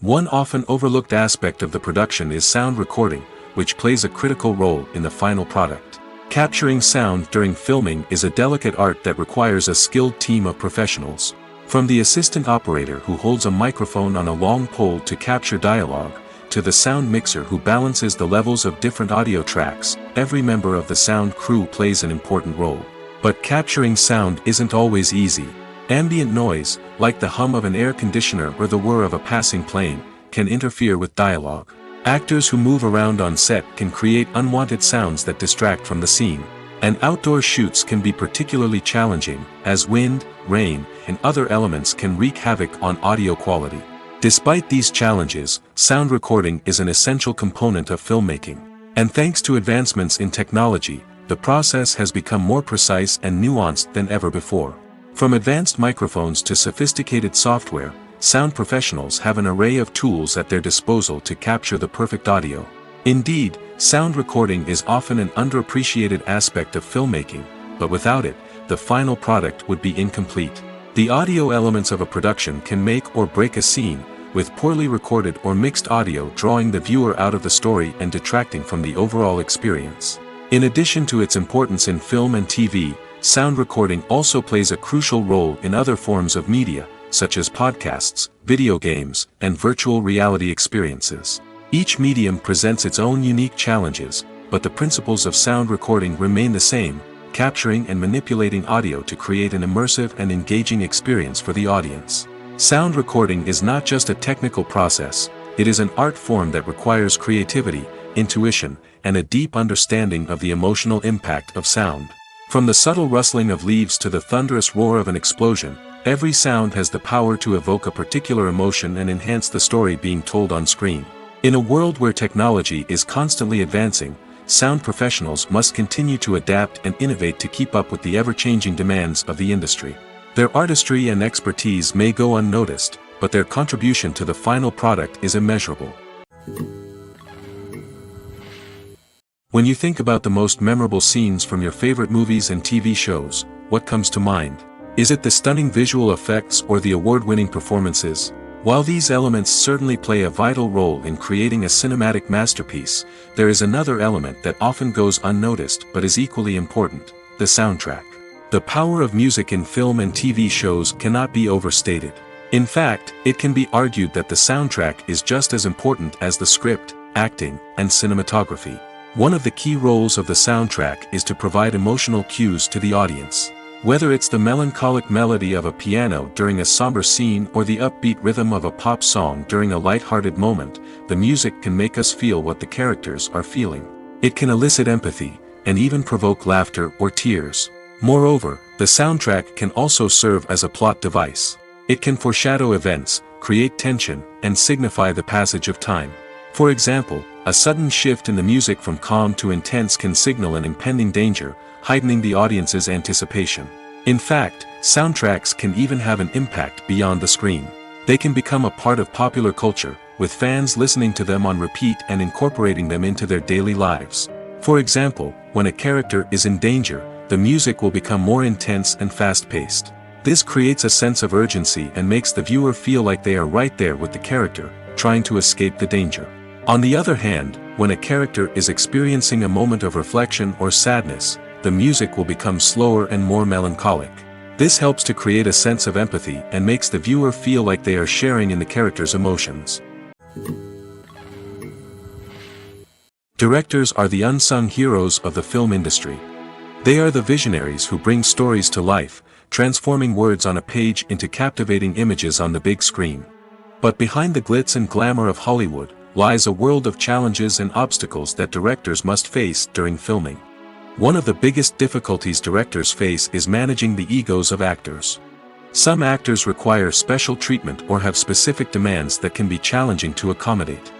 One often overlooked aspect of the production is sound recording, which plays a critical role in the final product. Capturing sound during filming is a delicate art that requires a skilled team of professionals. From the assistant operator who holds a microphone on a long pole to capture dialogue, to the sound mixer who balances the levels of different audio tracks, every member of the sound crew plays an important role. But capturing sound isn't always easy. Ambient noise, like the hum of an air conditioner or the whir of a passing plane, can interfere with dialogue. Actors who move around on set can create unwanted sounds that distract from the scene. And outdoor shoots can be particularly challenging, as wind, rain, and other elements can wreak havoc on audio quality. Despite these challenges, sound recording is an essential component of filmmaking. And thanks to advancements in technology, the process has become more precise and nuanced than ever before. From advanced microphones to sophisticated software, sound professionals have an array of tools at their disposal to capture the perfect audio. Indeed, sound recording is often an underappreciated aspect of filmmaking, but without it, the final product would be incomplete. The audio elements of a production can make or break a scene, with poorly recorded or mixed audio drawing the viewer out of the story and detracting from the overall experience. In addition to its importance in film and TV, sound recording also plays a crucial role in other forms of media, such as podcasts, video games, and virtual reality experiences. Each medium presents its own unique challenges, but the principles of sound recording remain the same: capturing and manipulating audio to create an immersive and engaging experience for the audience. Sound recording is not just a technical process, it is an art form that requires creativity, intuition, and a deep understanding of the emotional impact of sound. From the subtle rustling of leaves to the thunderous roar of an explosion, every sound has the power to evoke a particular emotion and enhance the story being told on screen. In a world where technology is constantly advancing, sound professionals must continue to adapt and innovate to keep up with the ever-changing demands of the industry. Their artistry and expertise may go unnoticed, but their contribution to the final product is immeasurable. When you think about the most memorable scenes from your favorite movies and TV shows, what comes to mind? Is it the stunning visual effects or the award-winning performances? While these elements certainly play a vital role in creating a cinematic masterpiece, there is another element that often goes unnoticed but is equally important: the soundtrack. The power of music in film and TV shows cannot be overstated. In fact, it can be argued that the soundtrack is just as important as the script, acting, and cinematography. One of the key roles of the soundtrack is to provide emotional cues to the audience. Whether it's the melancholic melody of a piano during a somber scene or the upbeat rhythm of a pop song during a light-hearted moment, the music can make us feel what the characters are feeling. It can elicit empathy, and even provoke laughter or tears. Moreover, the soundtrack can also serve as a plot device. It can foreshadow events, create tension, and signify the passage of time. For example, a sudden shift in the music from calm to intense can signal an impending danger, heightening the audience's anticipation. In fact, soundtracks can even have an impact beyond the screen. They can become a part of popular culture, with fans listening to them on repeat and incorporating them into their daily lives. For example, when a character is in danger, the music will become more intense and fast-paced. This creates a sense of urgency and makes the viewer feel like they are right there with the character, trying to escape the danger. On the other hand, when a character is experiencing a moment of reflection or sadness, the music will become slower and more melancholic. This helps to create a sense of empathy and makes the viewer feel like they are sharing in the character's emotions. Directors are the unsung heroes of the film industry. They are the visionaries who bring stories to life, transforming words on a page into captivating images on the big screen. But behind the glitz and glamour of Hollywood, lies a world of challenges and obstacles that directors must face during filming. One of the biggest difficulties directors face is managing the egos of actors. Some actors require special treatment or have specific demands that can be challenging to accommodate.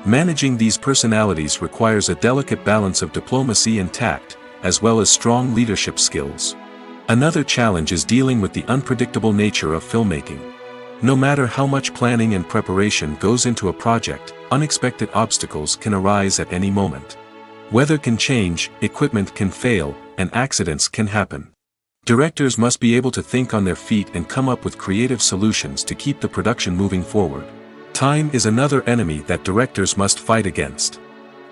Managing these personalities requires a delicate balance of diplomacy and tact, as well as strong leadership skills. Another challenge is dealing with the unpredictable nature of filmmaking. No matter how much planning and preparation goes into a project, unexpected obstacles can arise at any moment. Weather can change, equipment can fail, and accidents can happen. Directors must be able to think on their feet and come up with creative solutions to keep the production moving forward. Time is another enemy that directors must fight against.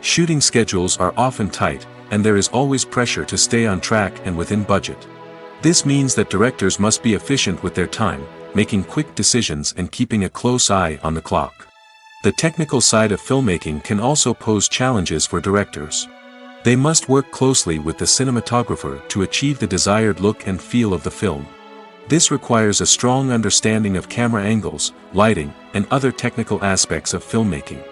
Shooting schedules are often tight, and there is always pressure to stay on track and within budget. This means that directors must be efficient with their time, making quick decisions and keeping a close eye on the clock. The technical side of filmmaking can also pose challenges for directors. They must work closely with the cinematographer to achieve the desired look and feel of the film. This requires a strong understanding of camera angles, lighting, and other technical aspects of filmmaking.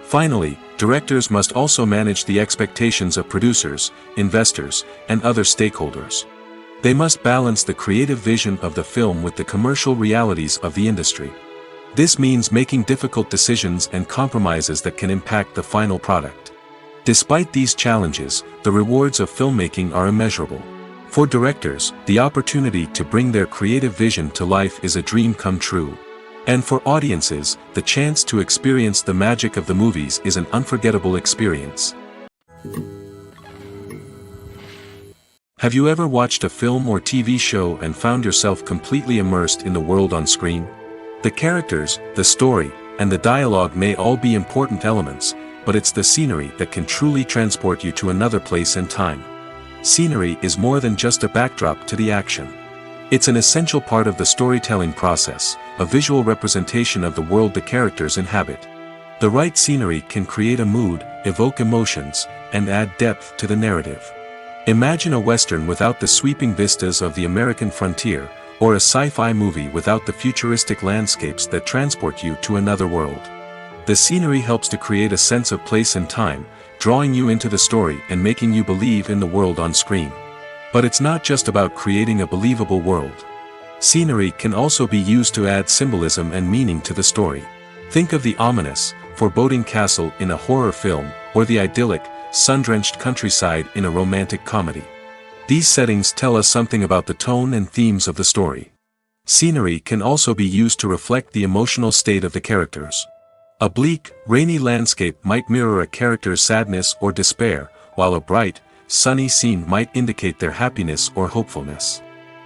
Finally, directors must also manage the expectations of producers, investors, and other stakeholders. They must balance the creative vision of the film with the commercial realities of the industry. This means making difficult decisions and compromises that can impact the final product. Despite these challenges, the rewards of filmmaking are immeasurable. For directors, the opportunity to bring their creative vision to life is a dream come true. And for audiences, the chance to experience the magic of the movies is an unforgettable experience. Have you ever watched a film or TV show and found yourself completely immersed in the world on screen? The characters, the story, and the dialogue may all be important elements, but it's the scenery that can truly transport you to another place and time. Scenery is more than just a backdrop to the action. It's an essential part of the storytelling process, a visual representation of the world the characters inhabit. The right scenery can create a mood, evoke emotions, and add depth to the narrative. Imagine a Western without the sweeping vistas of the American frontier, or a sci-fi movie without the futuristic landscapes that transport you to another world. The scenery helps to create a sense of place and time, drawing you into the story and making you believe in the world on screen. But it's not just about creating a believable world. Scenery can also be used to add symbolism and meaning to the story. Think of the ominous, foreboding castle in a horror film, or the idyllic, sun-drenched countryside in a romantic comedy. These settings tell us something about the tone and themes of the story. Scenery can also be used to reflect the emotional state of the characters. A bleak, rainy landscape might mirror a character's sadness or despair, while a bright, sunny scene might indicate their happiness or hopefulness.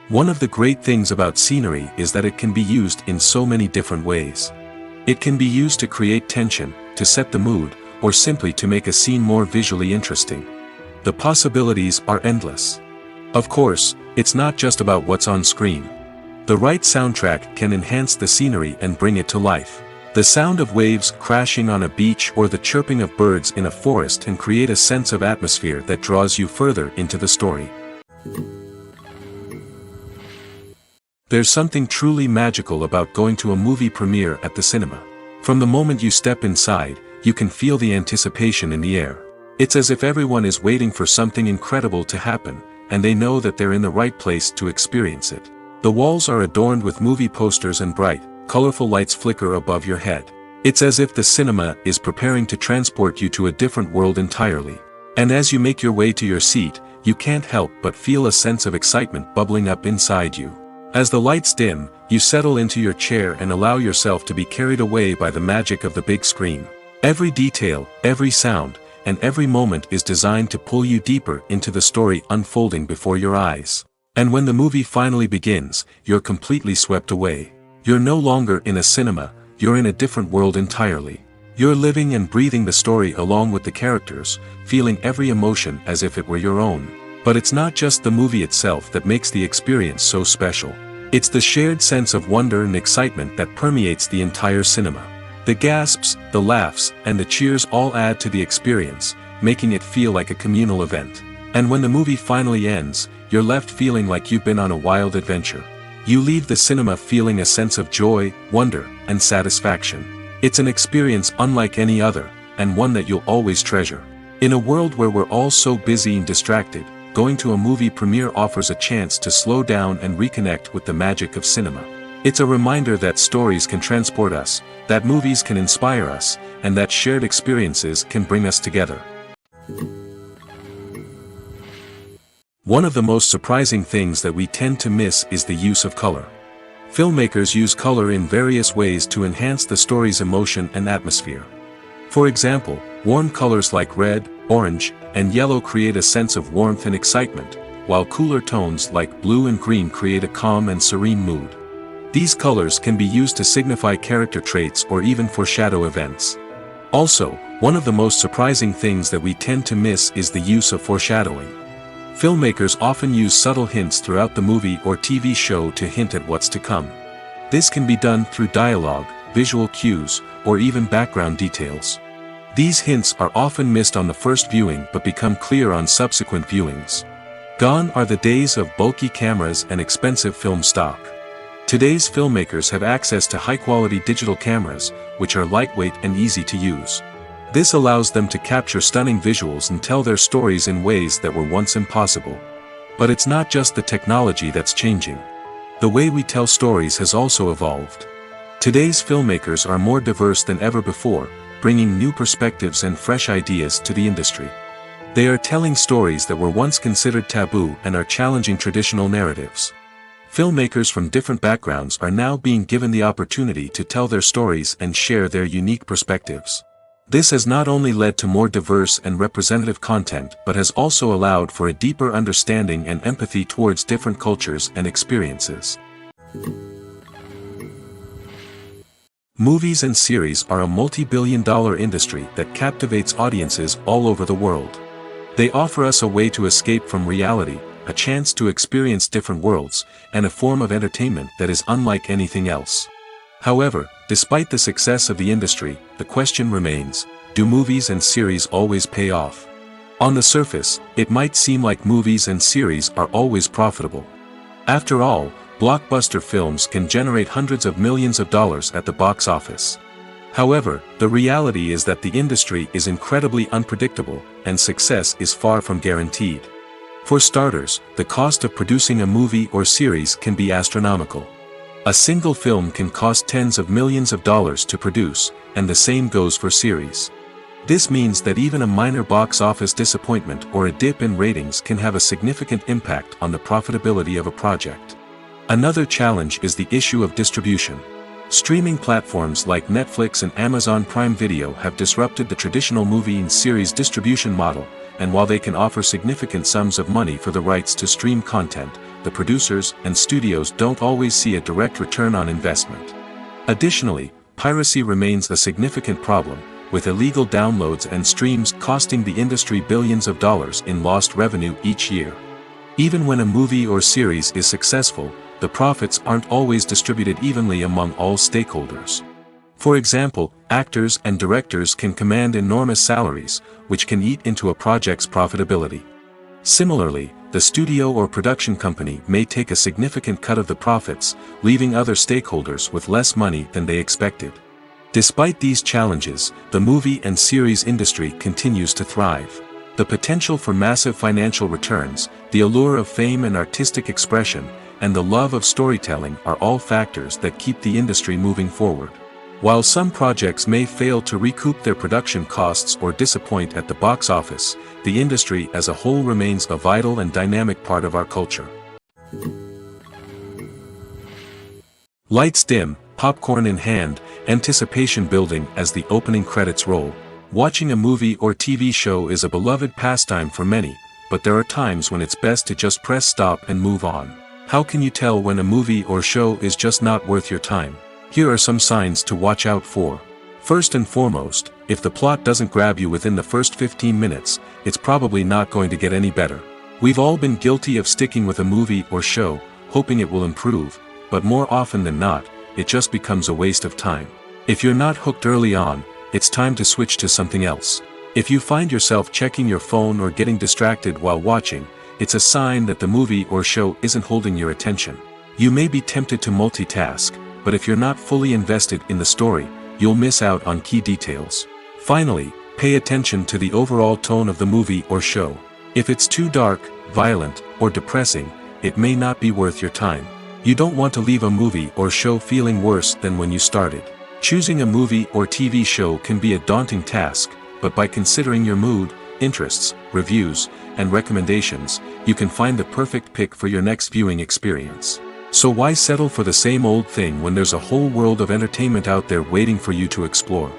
One of the great things about scenery is that it can be used in so many different ways. It can be used to create tension, to set the mood, or simply to make a scene more visually interesting. The possibilities are endless. Of course, it's not just about what's on screen. The right soundtrack can enhance the scenery and bring it to life. The sound of waves crashing on a beach or the chirping of birds in a forest can create a sense of atmosphere that draws you further into the story. There's something truly magical about going to a movie premiere at the cinema. From the moment you step inside, you can feel the anticipation in the air. It's as if everyone is waiting for something incredible to happen, and they know that they're in the right place to experience it. The walls are adorned with movie posters and bright, colorful lights flicker above your head. It's as if the cinema is preparing to transport you to a different world entirely. And as you make your way to your seat, you can't help but feel a sense of excitement bubbling up inside you. As the lights dim, you settle into your chair and allow yourself to be carried away by the magic of the big screen. Every detail, every sound, and every moment is designed to pull you deeper into the story unfolding before your eyes. And when the movie finally begins, you're completely swept away. You're no longer in a cinema, you're in a different world entirely. You're living and breathing the story along with the characters, feeling every emotion as if it were your own. But it's not just the movie itself that makes the experience so special. It's the shared sense of wonder and excitement that permeates the entire cinema. The gasps, the laughs, and the cheers all add to the experience, making it feel like a communal event. And when the movie finally ends, you're left feeling like you've been on a wild adventure. You leave the cinema feeling a sense of joy, wonder, and satisfaction. It's an experience unlike any other, and one that you'll always treasure. In a world where we're all so busy and distracted, going to a movie premiere offers a chance to slow down and reconnect with the magic of cinema. It's a reminder that stories can transport us, that movies can inspire us, and that shared experiences can bring us together. One of the most surprising things that we tend to miss is the use of color. Filmmakers use color in various ways to enhance the story's emotion and atmosphere. For example, warm colors like red, orange, and yellow create a sense of warmth and excitement, while cooler tones like blue and green create a calm and serene mood. These colors can be used to signify character traits or even foreshadow events. Also, one of the most surprising things that we tend to miss is the use of foreshadowing. Filmmakers often use subtle hints throughout the movie or TV show to hint at what's to come. This can be done through dialogue, visual cues, or even background details. These hints are often missed on the first viewing but become clear on subsequent viewings. Gone are the days of bulky cameras and expensive film stock. Today's filmmakers have access to high-quality digital cameras, which are lightweight and easy to use. This allows them to capture stunning visuals and tell their stories in ways that were once impossible. But it's not just the technology that's changing. The way we tell stories has also evolved. Today's filmmakers are more diverse than ever before, bringing new perspectives and fresh ideas to the industry. They are telling stories that were once considered taboo and are challenging traditional narratives. Filmmakers from different backgrounds are now being given the opportunity to tell their stories and share their unique perspectives. This has not only led to more diverse and representative content but has also allowed for a deeper understanding and empathy towards different cultures and experiences. Movies and series are a multi-billion-dollar industry that captivates audiences all over the world. They offer us a way to escape from reality, a chance to experience different worlds, and a form of entertainment that is unlike anything else. However, despite the success of the industry, the question remains, do movies and series always pay off? On the surface, it might seem like movies and series are always profitable. After all, blockbuster films can generate hundreds of millions of dollars at the box office. However, the reality is that the industry is incredibly unpredictable, and success is far from guaranteed. For starters, the cost of producing a movie or series can be astronomical. A single film can cost tens of millions of dollars to produce, and the same goes for series. This means that even a minor box office disappointment or a dip in ratings can have a significant impact on the profitability of a project. Another challenge is the issue of distribution. Streaming platforms like Netflix and Amazon Prime Video have disrupted the traditional movie and series distribution model, and while they can offer significant sums of money for the rights to stream content, the producers and studios don't always see a direct return on investment. Additionally, piracy remains a significant problem, with illegal downloads and streams costing the industry billions of dollars in lost revenue each year. Even when a movie or series is successful, the profits aren't always distributed evenly among all stakeholders. For example, actors and directors can command enormous salaries, which can eat into a project's profitability. Similarly, the studio or production company may take a significant cut of the profits, leaving other stakeholders with less money than they expected. Despite these challenges, the movie and series industry continues to thrive. The potential for massive financial returns, the allure of fame and artistic expression, and the love of storytelling are all factors that keep the industry moving forward. While some projects may fail to recoup their production costs or disappoint at the box office, the industry as a whole remains a vital and dynamic part of our culture. Lights dim, popcorn in hand, anticipation building as the opening credits roll. Watching a movie or TV show is a beloved pastime for many, but there are times when it's best to just press stop and move on. How can you tell when a movie or show is just not worth your time? Here are some signs to watch out for. First and foremost, if the plot doesn't grab you within the first 15 minutes, it's probably not going to get any better. We've all been guilty of sticking with a movie or show, hoping it will improve, but more often than not, it just becomes a waste of time. If you're not hooked early on, it's time to switch to something else. If you find yourself checking your phone or getting distracted while watching, it's a sign that the movie or show isn't holding your attention. You may be tempted to multitask, but if you're not fully invested in the story, you'll miss out on key details. Finally, pay attention to the overall tone of the movie or show. If it's too dark, violent, or depressing, it may not be worth your time. You don't want to leave a movie or show feeling worse than when you started. Choosing a movie or TV show can be a daunting task, but by considering your mood, interests, reviews, and recommendations, you can find the perfect pick for your next viewing experience. So why settle for the same old thing when there's a whole world of entertainment out there waiting for you to explore?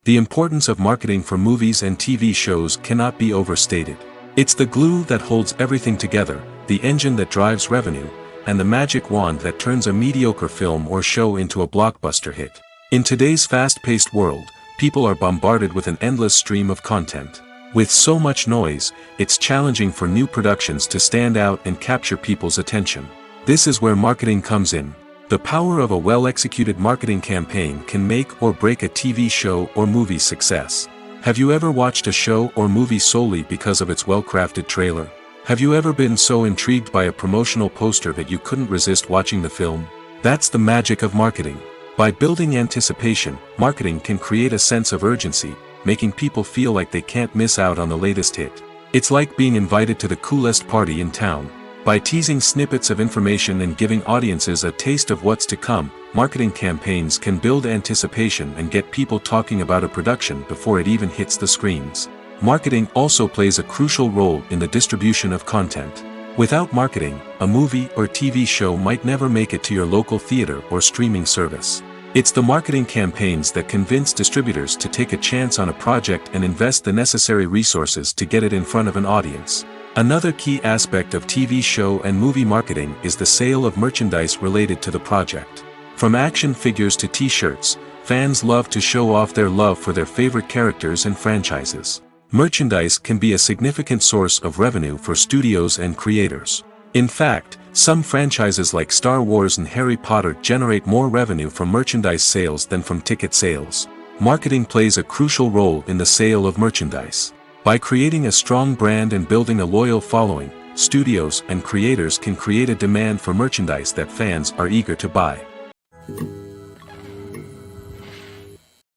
The importance of marketing for movies and TV shows cannot be overstated. It's the glue that holds everything together, the engine that drives revenue, and the magic wand that turns a mediocre film or show into a blockbuster hit. In today's fast-paced world, people are bombarded with an endless stream of content. With so much noise, it's challenging for new productions to stand out and capture people's attention. This is where marketing comes in. The power of a well-executed marketing campaign can make or break a TV show or movie's success. Have you ever watched a show or movie solely because of its well-crafted trailer? Have you ever been so intrigued by a promotional poster that you couldn't resist watching the film? That's the magic of marketing. By building anticipation, marketing can create a sense of urgency, making people feel like they can't miss out on the latest hit. It's like being invited to the coolest party in town. By teasing snippets of information and giving audiences a taste of what's to come, marketing campaigns can build anticipation and get people talking about a production before it even hits the screens. Marketing also plays a crucial role in the distribution of content. Without marketing, a movie or TV show might never make it to your local theater or streaming service. It's the marketing campaigns that convince distributors to take a chance on a project and invest the necessary resources to get it in front of an audience. Another key aspect of TV show and movie marketing is the sale of merchandise related to the project. From action figures to t-shirts, fans love to show off their love for their favorite characters and franchises. Merchandise can be a significant source of revenue for studios and creators. In fact, some franchises like Star Wars and Harry Potter generate more revenue from merchandise sales than from ticket sales. Marketing plays a crucial role in the sale of merchandise. By creating a strong brand and building a loyal following, studios and creators can create a demand for merchandise that fans are eager to buy.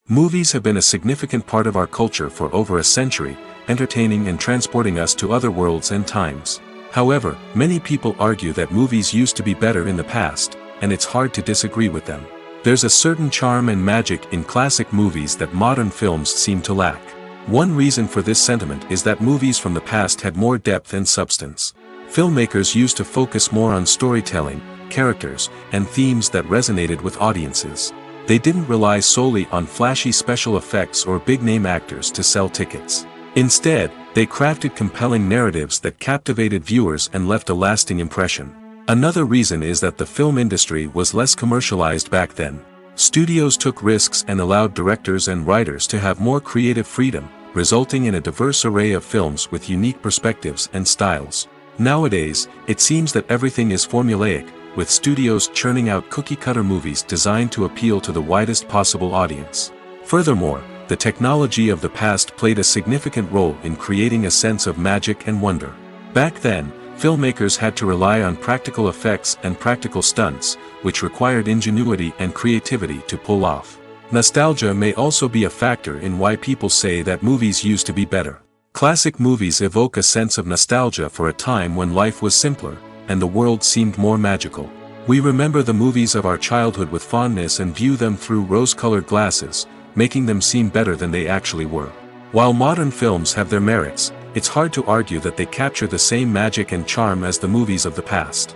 Movies have been a significant part of our culture for over a century, entertaining and transporting us to other worlds and times. However, many people argue that movies used to be better in the past, and it's hard to disagree with them. There's a certain charm and magic in classic movies that modern films seem to lack. One reason for this sentiment is that movies from the past had more depth and substance. Filmmakers used to focus more on storytelling, characters, and themes that resonated with audiences. They didn't rely solely on flashy special effects or big-name actors to sell tickets. Instead, they crafted compelling narratives that captivated viewers and left a lasting impression. Another reason is that the film industry was less commercialized back then. Studios took risks and allowed directors and writers to have more creative freedom, resulting in a diverse array of films with unique perspectives and styles. Nowadays, it seems that everything is formulaic, with studios churning out cookie-cutter movies designed to appeal to the widest possible audience. Furthermore, the technology of the past played a significant role in creating a sense of magic and wonder. Back then, filmmakers had to rely on practical effects and practical stunts, which required ingenuity and creativity to pull off. Nostalgia may also be a factor in why people say that movies used to be better. Classic movies evoke a sense of nostalgia for a time when life was simpler, and the world seemed more magical. We remember the movies of our childhood with fondness and view them through rose-colored glasses, making them seem better than they actually were. While modern films have their merits, it's hard to argue that they capture the same magic and charm as the movies of the past.